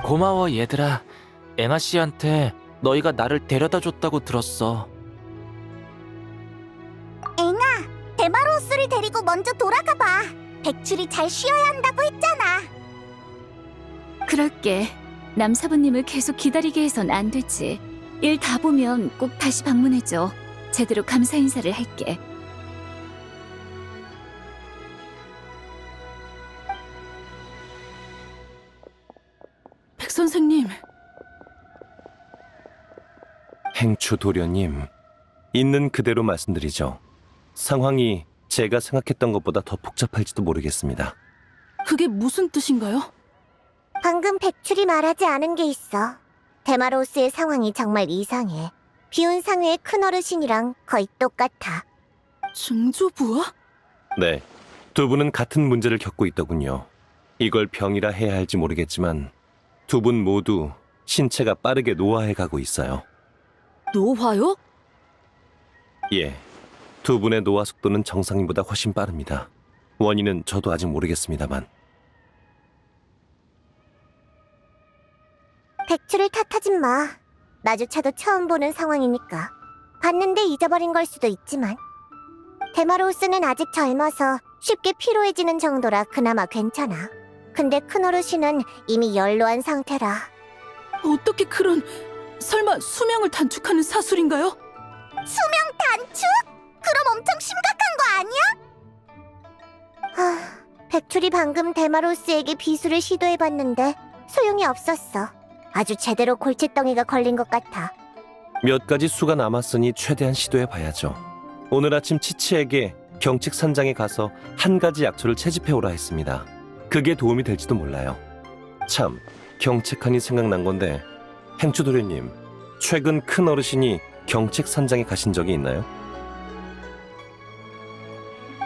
고마워 얘들아. 앵아 씨한테 너희가 나를 데려다 줬다고 들었어. 앵아, 데마로우스를 데리고 먼저 돌아가 봐. 백출이 잘 쉬어야 한다고 했잖아. 그럴게. 남사부님을 계속 기다리게 해선 안 되지. 일 다 보면 꼭 다시 방문해줘. 제대로 감사 인사를 할게. 행추 도련님, 있는 그대로 말씀드리죠. 상황이 제가 생각했던 것보다 더 복잡할지도 모르겠습니다. 그게 무슨 뜻인가요? 방금 백출이 말하지 않은 게 있어. 데마로우스의 상황이 정말 이상해. 비운 상회의 큰 어르신이랑 거의 똑같아. 증조부와? 네, 두 분은 같은 문제를 겪고 있더군요. 이걸 병이라 해야 할지 모르겠지만 두 분 모두 신체가 빠르게 노화해가고 있어요. 노화요? 예, 두 분의 노화 속도는 정상인보다 훨씬 빠릅니다. 원인은 저도 아직 모르겠습니다만. 백출을 탓하진 마. 나조차도 처음 보는 상황이니까. 봤는데 잊어버린 걸 수도 있지만. 데마로우스는 아직 젊어서 쉽게 피로해지는 정도라 그나마 괜찮아. 근데 큰 어르신은 이미 연로한 상태라. 어떻게 그런... 설마 수명을 단축하는 사술인가요? 수명 단축? 그럼 엄청 심각한 거 아니야? 백출이 방금 데마로우스에게 비수를 시도해봤는데 소용이 없었어. 아주 제대로 골칫덩이가 걸린 것 같아. 몇 가지 수가 남았으니 최대한 시도해봐야죠. 오늘 아침 치치에게 경칙산장에 가서 한 가지 약초를 채집해오라 했습니다. 그게 도움이 될지도 몰라요. 참, 경책하니 생각난 건데 행추도련님, 최근 큰 어르신이 경책산장에 가신 적이 있나요?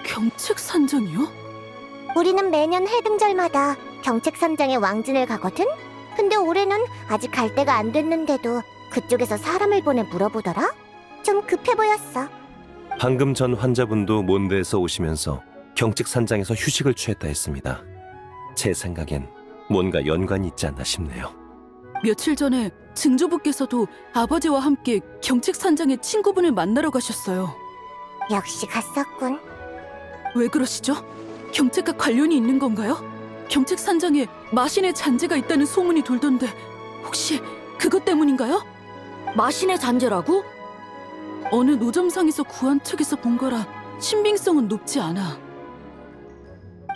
경책산장이요? 우리는 매년 해등절마다 경책산장에 왕진을 가거든? 근데 올해는 아직 갈 때가 안 됐는데도 그쪽에서 사람을 보내 물어보더라? 좀 급해 보였어. 방금 전 환자분도 몬드에서 오시면서 경책산장에서 휴식을 취했다 했습니다. 제 생각엔 뭔가 연관이 있지 않나 싶네요. 며칠 전에 증조부께서도 아버지와 함께 경책산장에 친구분을 만나러 가셨어요. 역시 갔었군. 왜 그러시죠? 경책과 관련이 있는 건가요? 경책산장에 마신의 잔재가 있다는 소문이 돌던데 혹시 그것 때문인가요? 마신의 잔재라고? 어느 노점상에서 구한 책에서 본 거라 신빙성은 높지 않아.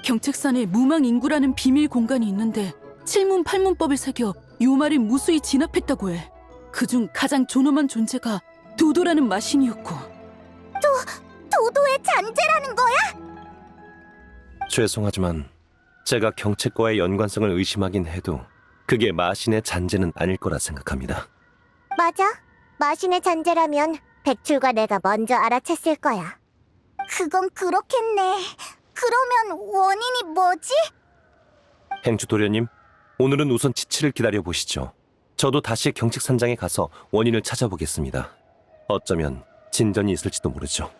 경책산에 무망인구라는 비밀 공간이 있는데 칠문팔문법을 새겨 요말을 무수히 진압했다고 해. 그중 가장 존엄한 존재가 도도라는 마신이었고. 도도의 잔재라는 거야? 죄송하지만 제가 경책과의 연관성을 의심하긴 해도 그게 마신의 잔재는 아닐 거라 생각합니다. 맞아. 마신의 잔재라면 백출과 내가 먼저 알아챘을 거야. 그건 그렇겠네. 그러면 원인이 뭐지? 행주 도련님, 오늘은 우선 치치를 기다려 보시죠. 저도 다시 경책산장에 가서 원인을 찾아보겠습니다. 어쩌면 진전이 있을지도 모르죠.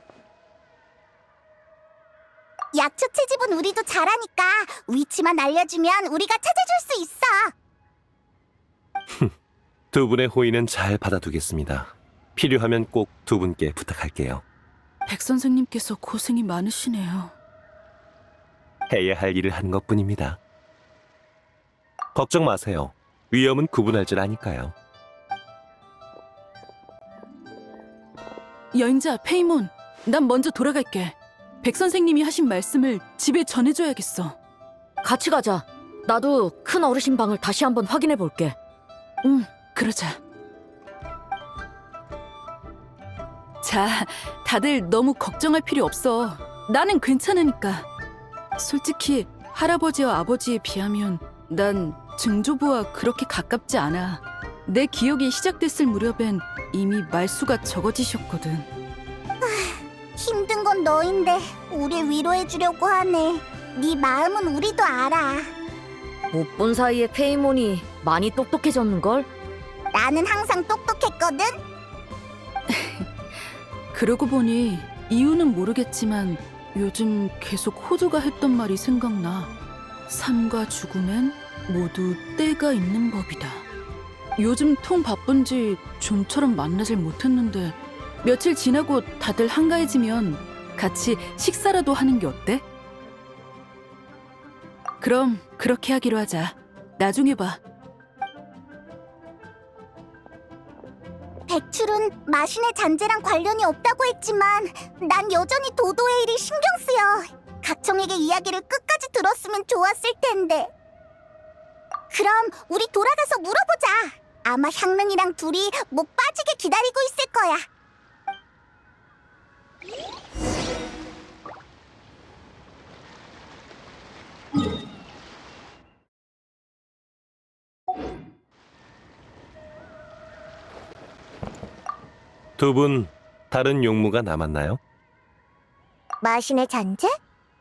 약초 채집은 우리도 잘하니까 위치만 알려주면 우리가 찾아줄 수 있어. 두 분의 호의는 잘 받아두겠습니다. 필요하면 꼭 두 분께 부탁할게요. 백 선생님께서 고생이 많으시네요. 해야 할 일을 하는 것뿐입니다. 걱정 마세요. 위험은 구분할 줄 아니까요. 여행자 페이몬, 난 먼저 돌아갈게. 백 선생님이 하신 말씀을 집에 전해줘야겠어. 같이 가자. 나도 큰 어르신 방을 다시 한번 확인해 볼게. 응, 그러자. 자, 다들 너무 걱정할 필요 없어. 나는 괜찮으니까. 솔직히 할아버지와 아버지에 비하면 난 증조부와 그렇게 가깝지 않아. 내 기억이 시작됐을 무렵엔 이미 말수가 적어지셨거든. 힘든 건 너인데 우리 위로해주려고 하네. 네 마음은 우리도 알아. 못 본 사이에 페이몬이 많이 똑똑해졌는걸? 나는 항상 똑똑했거든. 그러고 보니 이유는 모르겠지만 요즘 계속 호두가 했던 말이 생각나. 삶과 죽음엔 모두 때가 있는 법이다. 요즘 통 바쁜지 좀처럼 만나질 못했는데 며칠 지나고 다들 한가해지면 같이 식사라도 하는 게 어때? 그럼 그렇게 하기로 하자. 나중에 봐. 백출은 마신의 잔재랑 관련이 없다고 했지만 난 여전히 도도의 일이 신경 쓰여. 각청에게 이야기를 끝까지 들었으면 좋았을 텐데. 그럼 우리 돌아가서 물어보자. 아마 향릉이랑 둘이 못 빠지게 기다리고 있을 거야. 두 분 다른 용무가 남았나요? 마신의 잔재?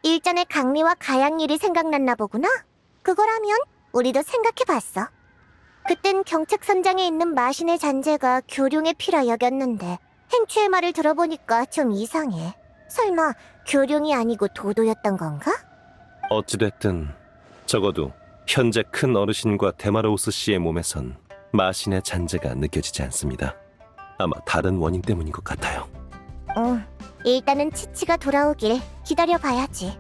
일전에 강리와 가양일이 생각났나 보구나. 그거라면 우리도 생각해봤어. 그땐 경책선장에 있는 마신의 잔재가 교룡의 피라 여겼는데 행추의 말을 들어보니까 좀 이상해. 설마 교룡이 아니고 도도였던 건가? 어찌됐든 적어도 현재 큰 어르신과 데마로우스 씨의 몸에선 마신의 잔재가 느껴지지 않습니다. 아마 다른 원인 때문인 것 같아요. 응, 일단은 치치가 돌아오길 기다려봐야지.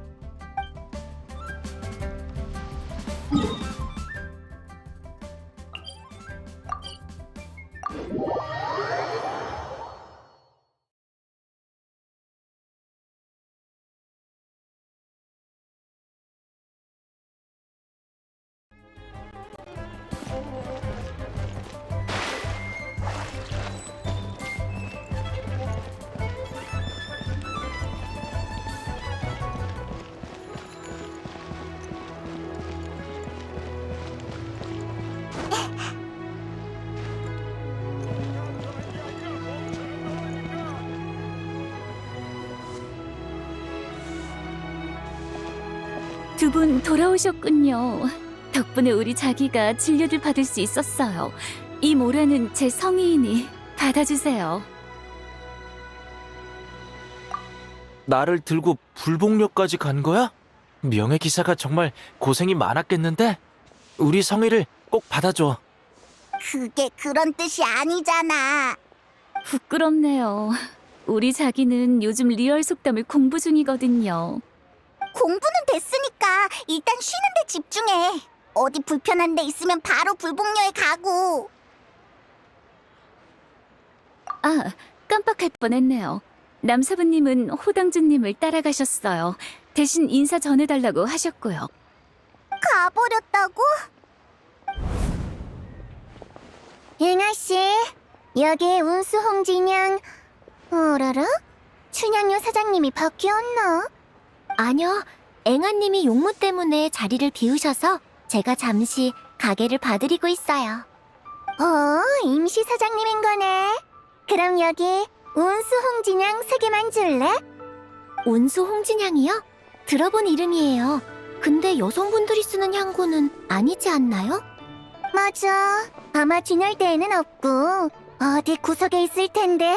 두 분 돌아오셨군요. 덕분에 우리 자기가 진료를 받을 수 있었어요. 이 모라는 제 성의이니 받아주세요. 나를 들고 불복역까지 간 거야? 명예기사가 정말 고생이 많았겠는데? 우리 성의를 꼭 받아줘. 그게 그런 뜻이 아니잖아. 부끄럽네요. 우리 자기는 요즘 리얼 속담을 공부 중이거든요. 공부는 됐으니까 일단 쉬는 데 집중해. 어디 불편한 데 있으면 바로 불복녀에 가고. 아, 깜빡할 뻔했네요. 남사부님은 호당주님을 따라가셨어요. 대신 인사 전해달라고 하셨고요. 가버렸다고? 잉아씨, 여기 운수 홍진양. 어라라? 춘향요 사장님이 바뀌었나? 아니요, 앵아님이 용무 때문에 자리를 비우셔서 제가 잠시 가게를 봐드리고 있어요. 임시 사장님인 거네. 그럼 여기 운수 홍진양 3개만 줄래? 운수 홍진양이요? 들어본 이름이에요. 근데 여성분들이 쓰는 향고는 아니지 않나요? 맞아. 아마 진열대에는 없고 어디 구석에 있을 텐데.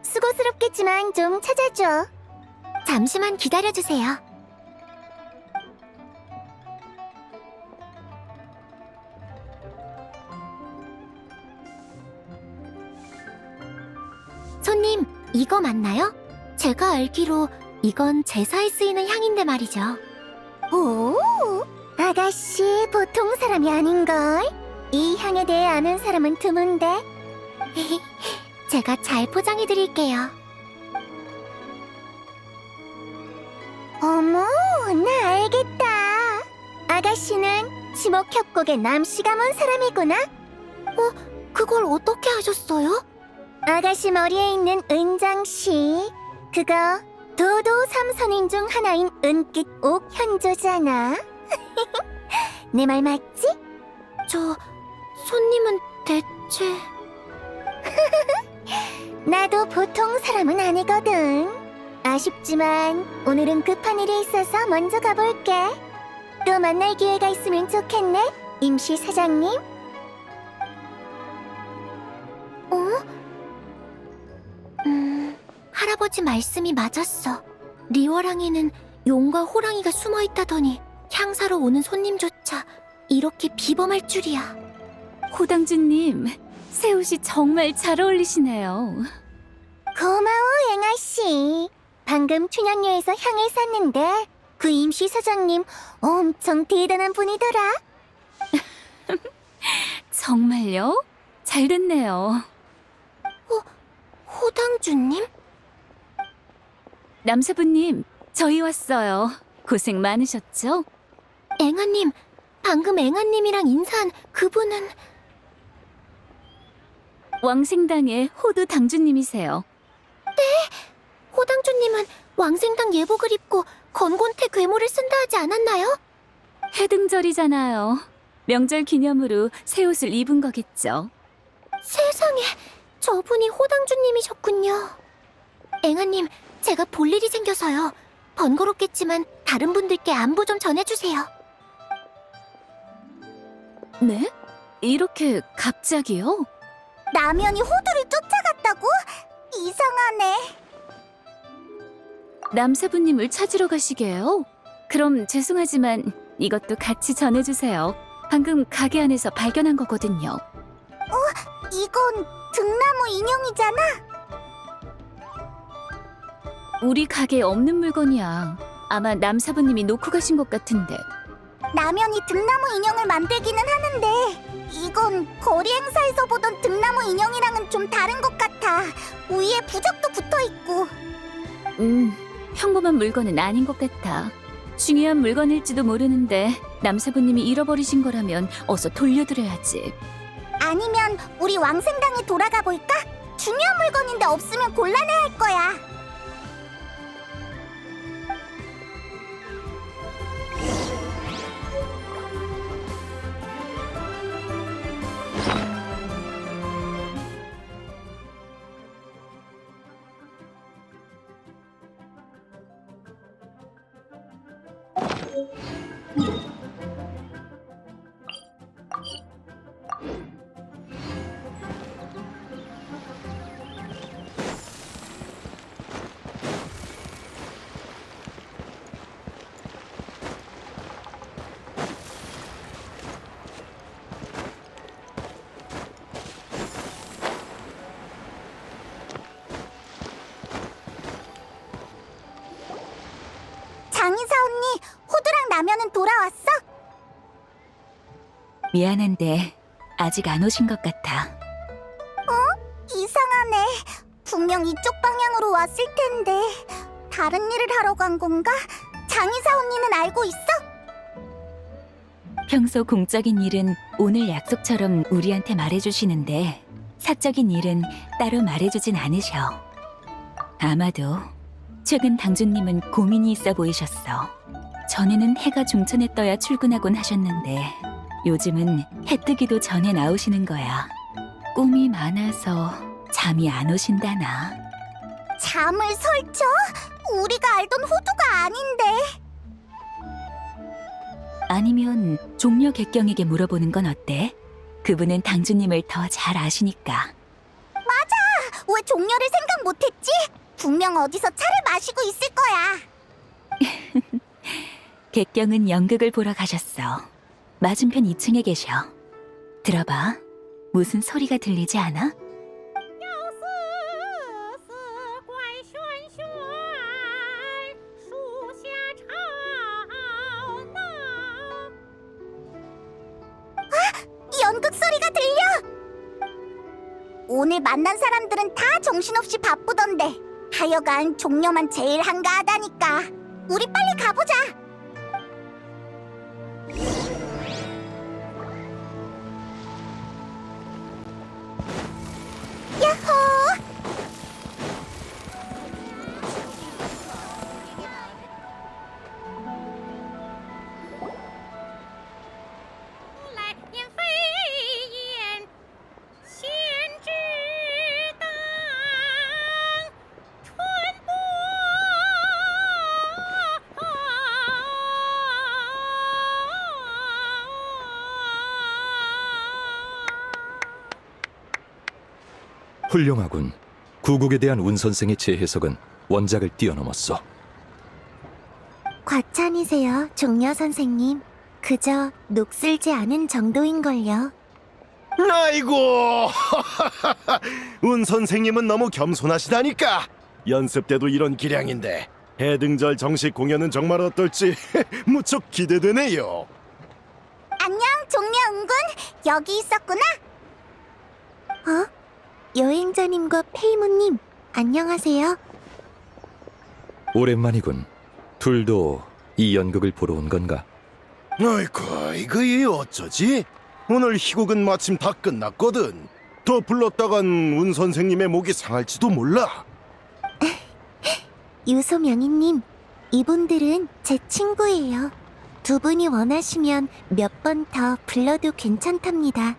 수고스럽겠지만 좀 찾아줘. 잠시만 기다려주세요. 손님, 이거 맞나요? 제가 알기로 이건 제사에 쓰이는 향인데 말이죠. 오, 아가씨 보통 사람이 아닌걸. 이 향에 대해 아는 사람은 드문데. 제가 잘 포장해드릴게요. 어머, 나 알겠다. 아가씨는 지목협곡의 남씨 가문 사람이구나. 그걸 어떻게 하셨어요? 아가씨 머리에 있는 은장씨, 그거 도도 삼선인 중 하나인 은빛 옥현조잖아. 내 말 맞지? 손님은 대체... 나도 보통 사람은 아니거든. 아쉽지만 오늘은 급한 일이 있어서 먼저 가볼게. 또 만날 기회가 있으면 좋겠네, 임시 사장님. 할아버지 말씀이 맞았어. 리워랑에는 용과 호랑이가 숨어있다더니 향사로 오는 손님조차 이렇게 비범할 줄이야. 호당주님, 새 옷이 정말 잘 어울리시네요. 고마워, 앵아씨. 방금 춘향로에서 향을 샀는데 그 임시 사장님 엄청 대단한 분이더라. 정말요? 잘 됐네요. 호당주님? 남사부님, 저희 왔어요. 고생 많으셨죠? 앵아님, 방금 앵아님이랑 인사한 그분은... 왕생당의 호두 당주님이세요. 호당주님은 왕생당 예복을 입고 건곤태 괴물을 쓴다 하지 않았나요? 해등절이잖아요. 명절 기념으로 새 옷을 입은 거겠죠. 세상에, 저분이 호당주님이셨군요. 앵아님, 제가 볼 일이 생겨서요. 번거롭겠지만 다른 분들께 안부 좀 전해주세요. 네? 이렇게 갑자기요? 남연이 호두를 쫓아갔다고? 이상하네. 남사부님을 찾으러 가시게요? 그럼 죄송하지만 이것도 같이 전해주세요. 방금 가게 안에서 발견한 거거든요. 이건 등나무 인형이잖아. 우리 가게에 없는 물건이야. 아마 남사부님이 놓고 가신 것 같은데. 남연이 등나무 인형을 만들기는 하는데 이건 거리 행사에서 보던 등나무 인형이랑은 좀 다른 것 같아. 위에 부적도 붙어있고. 평범한 물건은 아닌 것 같아. 중요한 물건일지도 모르는데 남사부님이 잃어버리신 거라면 어서 돌려드려야지. 아니면 우리 왕생당에 돌아가 볼까? 중요한 물건인데 없으면 곤란해할 거야. 장의사 언니, 호두랑 라면은 돌아왔어? 미안한데 아직 안 오신 것 같아. 이상하네. 분명 이쪽 방향으로 왔을 텐데 다른 일을 하러 간 건가? 장의사 언니는 알고 있어? 평소 공적인 일은 오늘 약속처럼 우리한테 말해주시는데 사적인 일은 따로 말해주진 않으셔. 아마도 최근 당주님은 고민이 있어 보이셨어. 전에는 해가 중천에 떠야 출근하곤 하셨는데 요즘은 해 뜨기도 전에 나오시는 거야. 꿈이 많아서 잠이 안 오신다나. 잠을 설쳐? 우리가 알던 호두가 아닌데. 아니면 종려 객경에게 물어보는 건 어때? 그분은 당주님을 더 잘 아시니까. 왜 종려를 생각 못했지? 분명 어디서 차를 마시고 있을 거야. 객경은 연극을 보러 가셨어. 맞은편 2층에 계셔. 들어봐. 무슨 소리가 들리지 않아? 연극 소리가 들려! 오늘 만난 사람들은 다 정신없이 바쁘던데 하여간 종려만 제일 한가하다니까. 우리 빨리 가보자. 야호! 훌륭하군. 구국에 대한 운 선생의 재해석은 원작을 뛰어넘었어. 과찬이세요, 종려 선생님. 그저 녹슬지 않은 정도인걸요. 아이고, 운 선생님은 너무 겸손하시다니까. 연습 때도 이런 기량인데 해등절 정식 공연은 정말 어떨지 무척 기대되네요. 안녕, 종려 은군. 여기 있었구나. 여행자님과 페이모님, 안녕하세요. 오랜만이군. 둘도 이 연극을 보러 온 건가? 아이고, 이거 어쩌지? 오늘 희곡은 마침 다 끝났거든. 더 불렀다간 운 선생님의 목이 상할지도 몰라. 유소명희님, 이분들은 제 친구예요. 두 분이 원하시면 몇 번 더 불러도 괜찮답니다.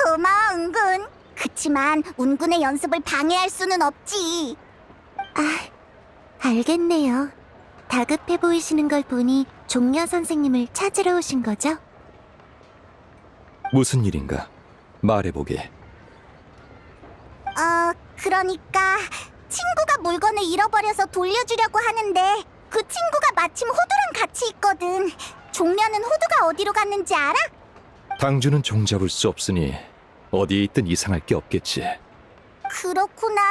고마워, 은군. 그치만 운군의 연습을 방해할 수는 없지. 알겠네요. 다급해 보이시는 걸 보니 종려 선생님을 찾으러 오신 거죠? 무슨 일인가? 말해보게. 그러니까 친구가 물건을 잃어버려서 돌려주려고 하는데 그 친구가 마침 호두랑 같이 있거든. 종려는 호두가 어디로 갔는지 알아? 당주는 종잡을 수 없으니 어디에 있든 이상할 게 없겠지. 그렇구나.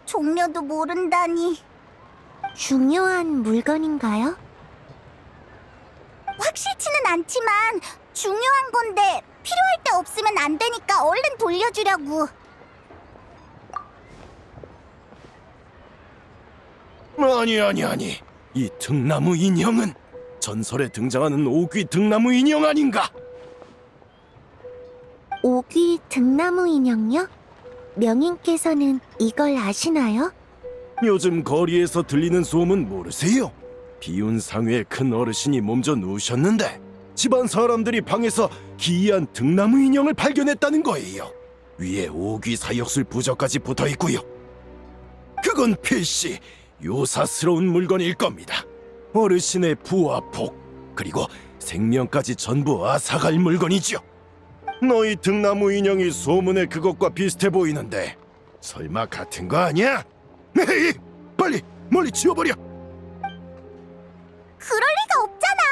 종려도 모른다니. 중요한 물건인가요? 확실치는 않지만 중요한 건데 필요할 때 없으면 안 되니까 얼른 돌려주려고. 아니. 이 등나무 인형은 전설에 등장하는 오귀 등나무 인형 아닌가? 오귀 등나무 인형요? 명인께서는 이걸 아시나요? 요즘 거리에서 들리는 소문 모르세요? 비운 상회의 큰 어르신이 몸져 누우셨는데 집안 사람들이 방에서 기이한 등나무 인형을 발견했다는 거예요. 위에 오귀 사역술 부적까지 붙어 있고요. 그건 필시 요사스러운 물건일 겁니다. 어르신의 부와 복, 그리고 생명까지 전부 앗아갈 물건이죠. 너희 등나무 인형이 소문의 그것과 비슷해 보이는데 설마 같은 거 아니야? 에이, 빨리 멀리 치워버려. 그럴 리가 없잖아.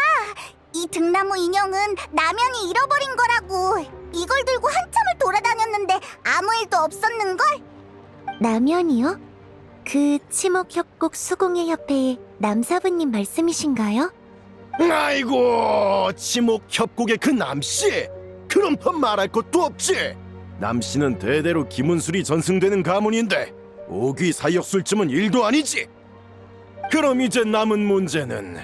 이 등나무 인형은 남연이 잃어버린 거라고. 이걸 들고 한참을 돌아다녔는데 아무 일도 없었는걸? 남연이요? 그 치목협곡 수공예 협회의 남사부님 말씀이신가요? 아이고, 치목협곡의 그 남씨. 그럼 더 말할 것도 없지. 남씨는 대대로 기문술이 전승되는 가문인데 오귀 사역술쯤은 일도 아니지. 그럼 이제 남은 문제는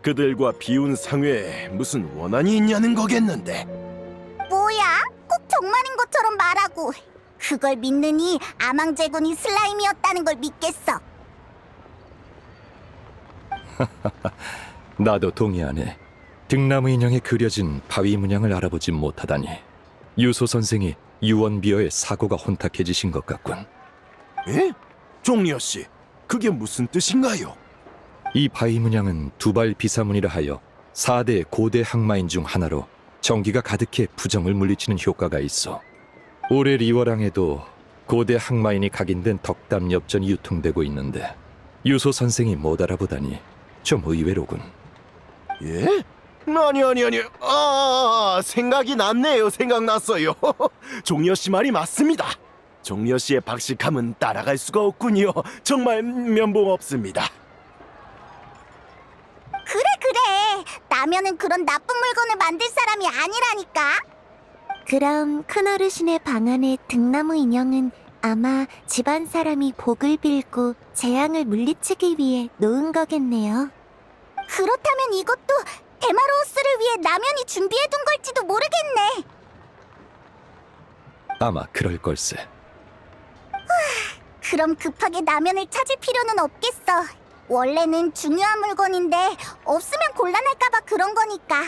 그들과 비운 상회에 무슨 원한이 있냐는 거겠는데. 뭐야? 꼭 정말인 것처럼 말하고. 그걸 믿느니 아망제군이 슬라임이었다는 걸 믿겠어. 나도 동의하네. 등나무 인형에 그려진 바위 문양을 알아보지 못하다니. 유소 선생이 유언비어의 사고가 혼탁해지신 것 같군. 예? 종려씨, 그게 무슨 뜻인가요? 이 바위 문양은 두발 비사문이라 하여 4대 고대 항마인 중 하나로 정기가 가득해 부정을 물리치는 효과가 있어. 올해 리워랑에도 고대 항마인이 각인된 덕담 엽전이 유통되고 있는데 유소 선생이 못 알아보다니 좀 의외로군. 예? 아니. 생각이 났네요. 생각났어요. 종려씨 말이 맞습니다. 종려씨의 박식함은 따라갈 수가 없군요. 정말 면봉 없습니다. 그래. 남연은 그런 나쁜 물건을 만들 사람이 아니라니까. 그럼 큰어르신의 방 안의 등나무 인형은 아마 집안 사람이 복을 빌고 재앙을 물리치기 위해 놓은 거겠네요. 그렇다면 이것도 데마로우스를 위해 남연이 준비해둔 걸지도 모르겠네. 아마 그럴 걸세. 그럼 급하게 남연을 찾을 필요는 없겠어. 원래는 중요한 물건인데 없으면 곤란할까봐 그런 거니까.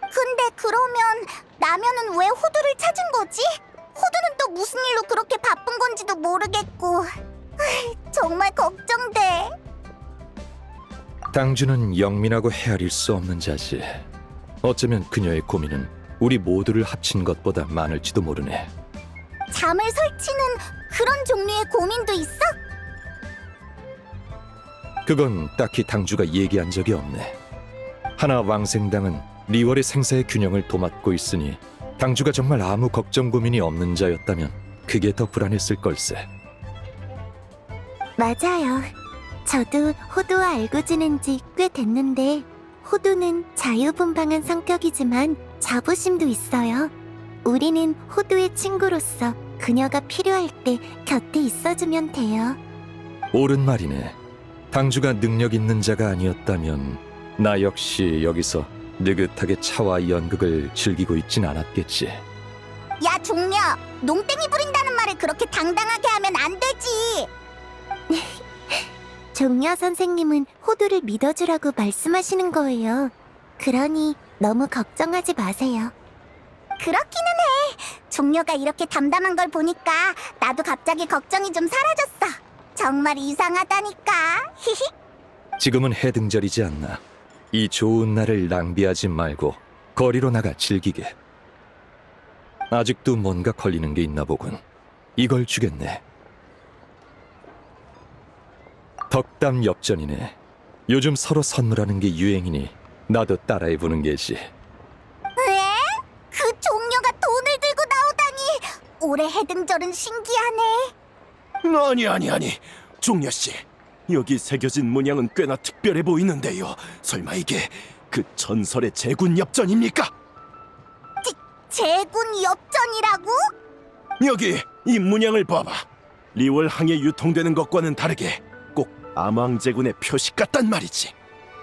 근데 그러면 남연은 왜 호두를 찾은 거지? 호두는 또 무슨 일로 그렇게 바쁜 건지도 모르겠고. 정말 걱정돼. 당주는 영민하고 헤아릴 수 없는 자지. 어쩌면 그녀의 고민은 우리 모두를 합친 것보다 많을지도 모르네. 잠을 설치는 그런 종류의 고민도 있어? 그건 딱히 당주가 얘기한 적이 없네. 하나 왕생당은 리월의 생사의 균형을 도맡고 있으니 당주가 정말 아무 걱정 고민이 없는 자였다면 그게 더 불안했을 걸세. 맞아요. 저도 호두와 알고 지낸 지 꽤 됐는데 호두는 자유분방한 성격이지만 자부심도 있어요. 우리는 호두의 친구로서 그녀가 필요할 때 곁에 있어주면 돼요. 옳은 말이네. 당주가 능력 있는 자가 아니었다면 나 역시 여기서 느긋하게 차와 연극을 즐기고 있진 않았겠지. 야, 종려, 농땡이 부린다는 말을 그렇게 당당하게 하면 안 되지. 종려 선생님은 호두를 믿어주라고 말씀하시는 거예요. 그러니 너무 걱정하지 마세요. 그렇기는 해. 종려가 이렇게 담담한 걸 보니까 나도 갑자기 걱정이 좀 사라졌어. 정말 이상하다니까. 지금은 해등절이지 않나. 이 좋은 날을 낭비하지 말고 거리로 나가 즐기게. 아직도 뭔가 걸리는 게 있나 보군. 이걸 주겠네. 덕담 엽전이네. 요즘 서로 선물하는 게 유행이니 나도 따라해보는 게지. 왜? 그 종려가 돈을 들고 나오다니. 올해 해등절은 신기하네. 아니. 종려씨, 여기 새겨진 문양은 꽤나 특별해 보이는데요. 설마 이게 그 전설의 제군 엽전입니까? 제군 엽전이라고? 여기 이 문양을 봐봐. 리월항에 유통되는 것과는 다르게 꼭 암왕제군의 표식 같단 말이지.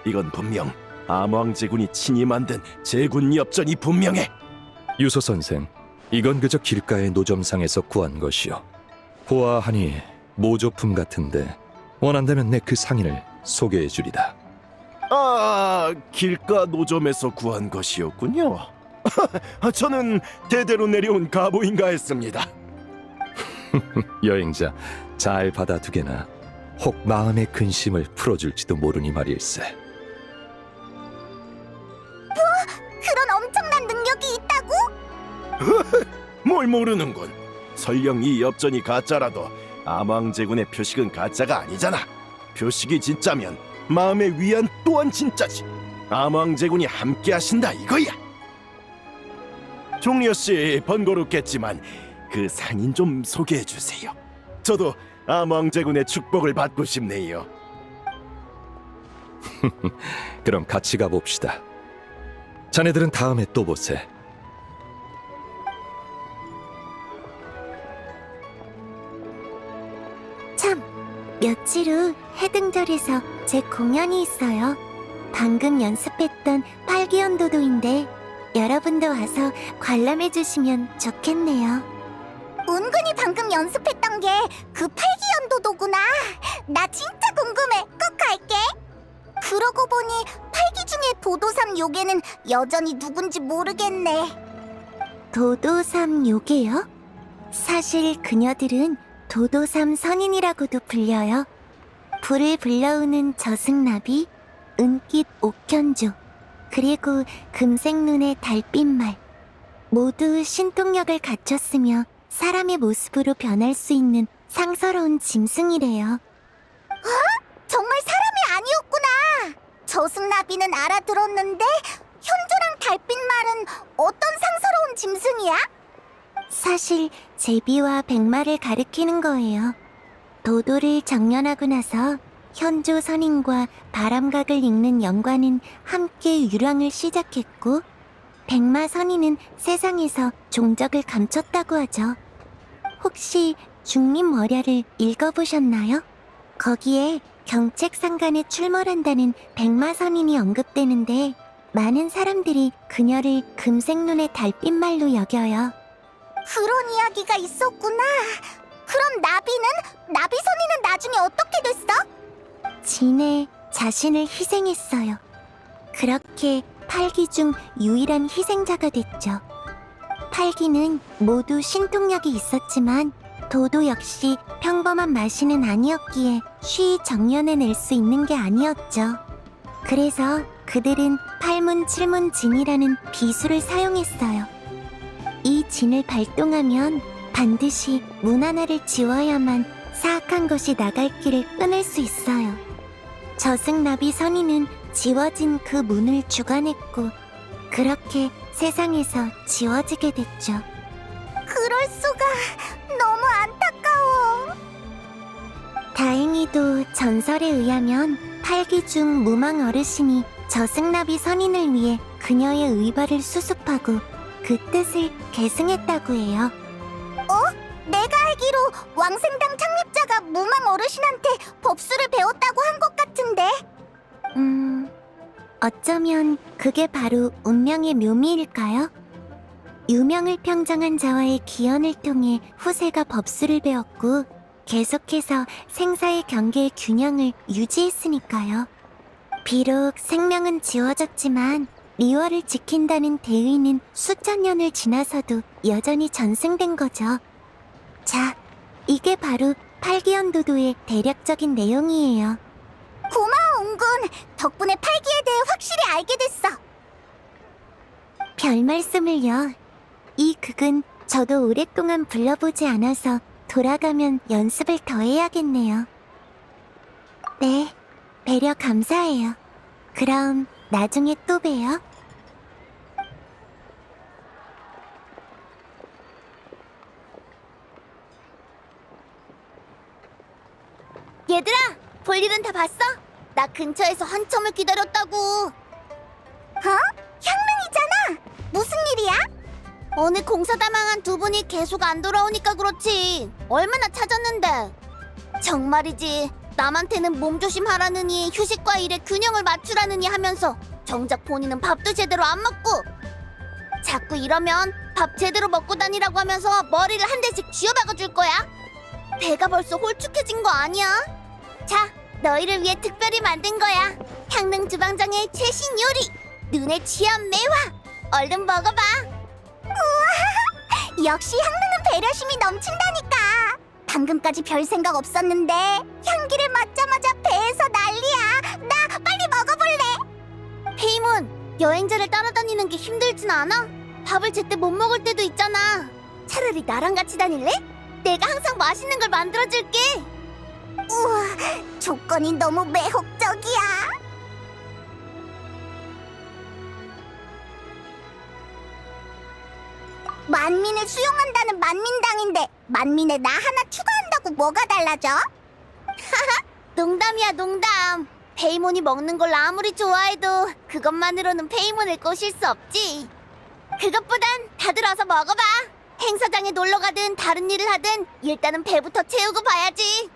이건 분명 암왕제군이 친히 만든 제군 엽전이 분명해. 유소 선생, 이건 그저 길가의 노점상에서 구한 것이요. 보아하니 모조품 같은데 원한다면 내 그 상인을 소개해주리다. 아, 길가 노점에서 구한 것이었군요. 저는 대대로 내려온 가보인가 했습니다. 여행자, 잘 받아두게나. 혹 마음의 근심을 풀어줄지도 모르니 말일세. 그런 엄청난 능력이 있다고? 뭘 모르는군. 설령 이 엽전이 가짜라도 암왕제군의 표식은 가짜가 아니잖아. 표식이 진짜면 마음의 위안 또한 진짜지. 암왕제군이 함께 하신다 이거야. 종려씨 번거롭겠지만 그 상인 좀 소개해 주세요. 저도 암왕제군의 축복을 받고 싶네요. 그럼 같이 가봅시다. 자네들은 다음에 또 보세. 참, 며칠 후 해등절에서 제 공연이 있어요. 방금 연습했던 팔기연도도인데 여러분도 와서 관람해 주시면 좋겠네요. 은근히 방금 연습했던 게 그 팔기연도도구나. 나 진짜 궁금해. 꼭 갈게. 그러고 보니 팔기 중에 도도삼 요괴는 여전히 누군지 모르겠네. 도도삼 요괴요? 사실 그녀들은 도도삼 선인이라고도 불려요. 불을 불러오는 저승나비, 은빛 옥현조, 그리고 금색눈의 달빛말, 모두 신통력을 갖췄으며 사람의 모습으로 변할 수 있는 상서로운 짐승이래요. 정말 사람이 아니었구나. 저승나비는 알아들었는데 현조랑 달빛말은 어떤 상서로운 짐승이야? 사실 제비와 백마를 가리키는 거예요. 도도를 정연하고 나서 현조 선인과 바람각을 읽는 영관은 함께 유랑을 시작했고, 백마 선인은 세상에서 종적을 감췄다고 하죠. 혹시 중림월야를 읽어보셨나요? 거기에 경책상간에 출몰한다는 백마 선인이 언급되는데 많은 사람들이 그녀를 금색눈의 달빛말로 여겨요. 그런 이야기가 있었구나. 그럼 나비 선인은 나중에 어떻게 됐어? 진에 자신을 희생했어요. 그렇게 팔기 중 유일한 희생자가 됐죠. 팔기는 모두 신통력이 있었지만 도도 역시 평범한 마신은 아니었기에 쉬이 정연해낼 수 있는 게 아니었죠. 그래서 그들은 팔문칠문진이라는 비수를 사용했어요. 이 진을 발동하면 반드시 문 하나를 지워야만 사악한 것이 나갈 길을 끊을 수 있어요. 저승나비 선인은 지워진 그 문을 주관했고, 그렇게 세상에서 지워지게 됐죠. 그럴 수가. 너무 안타까워. 다행히도 전설에 의하면 팔기 중 무망 어르신이 저승나비 선인을 위해 그녀의 의발을 수습하고 그 뜻을 계승했다고 해요. 내가 알기로 왕생당 창립자가 무망 어르신한테 법수를 배웠다고 한 것 같은데. 어쩌면 그게 바로 운명의 묘미일까요? 유명을 평정한 자와의 기연을 통해 후세가 법수를 배웠고 계속해서 생사의 경계의 균형을 유지했으니까요. 비록 생명은 지워졌지만 리월을 지킨다는 대의는 수천 년을 지나서도 여전히 전승된 거죠. 자, 이게 바로 팔기연도도의 대략적인 내용이에요. 고마워, 옹군. 덕분에 팔기에 대해 확실히 알게 됐어. 별 말씀을요. 이 극은 저도 오랫동안 불러보지 않아서 돌아가면 연습을 더 해야겠네요. 네, 배려 감사해요. 그럼 나중에 또 봬요. 얘들아, 볼일은 다 봤어? 나 근처에서 한참을 기다렸다고. 향릉이잖아. 무슨 일이야? 오늘 공사 다망한 두 분이 계속 안 돌아오니까 그렇지. 얼마나 찾았는데. 정말이지. 남한테는 몸조심하라느니 휴식과 일의 균형을 맞추라느니 하면서 정작 본인은 밥도 제대로 안 먹고. 자꾸 이러면 밥 제대로 먹고 다니라고 하면서 머리를 한 대씩 쥐어박아 줄 거야. 배가 벌써 홀쭉해진 거 아니야? 자, 너희를 위해 특별히 만든 거야. 향릉 주방장의 최신 요리. 눈에 취한 매화. 얼른 먹어봐. 우와, 역시 향릉은 배려심이 넘친다니까. 방금까지 별 생각 없었는데 향기를 맡자마자 배에서 난리야. 나 빨리 먹어볼래. 페이몬, 여행자를 따라다니는 게 힘들진 않아? 밥을 제때 못 먹을 때도 있잖아. 차라리 나랑 같이 다닐래? 내가 항상 맛있는 걸 만들어줄게. 우와, 조건이 너무 매혹적이야. 만민을 수용한다는 만민당인데 만민에 나 하나 추가한다고 뭐가 달라져? 농담이야, 농담. 페이몬이 먹는 걸 아무리 좋아해도 그것만으로는 페이몬을 꼬실 수 없지. 그것보단 다들 어서 먹어봐. 행사장에 놀러 가든 다른 일을 하든 일단은 배부터 채우고 봐야지.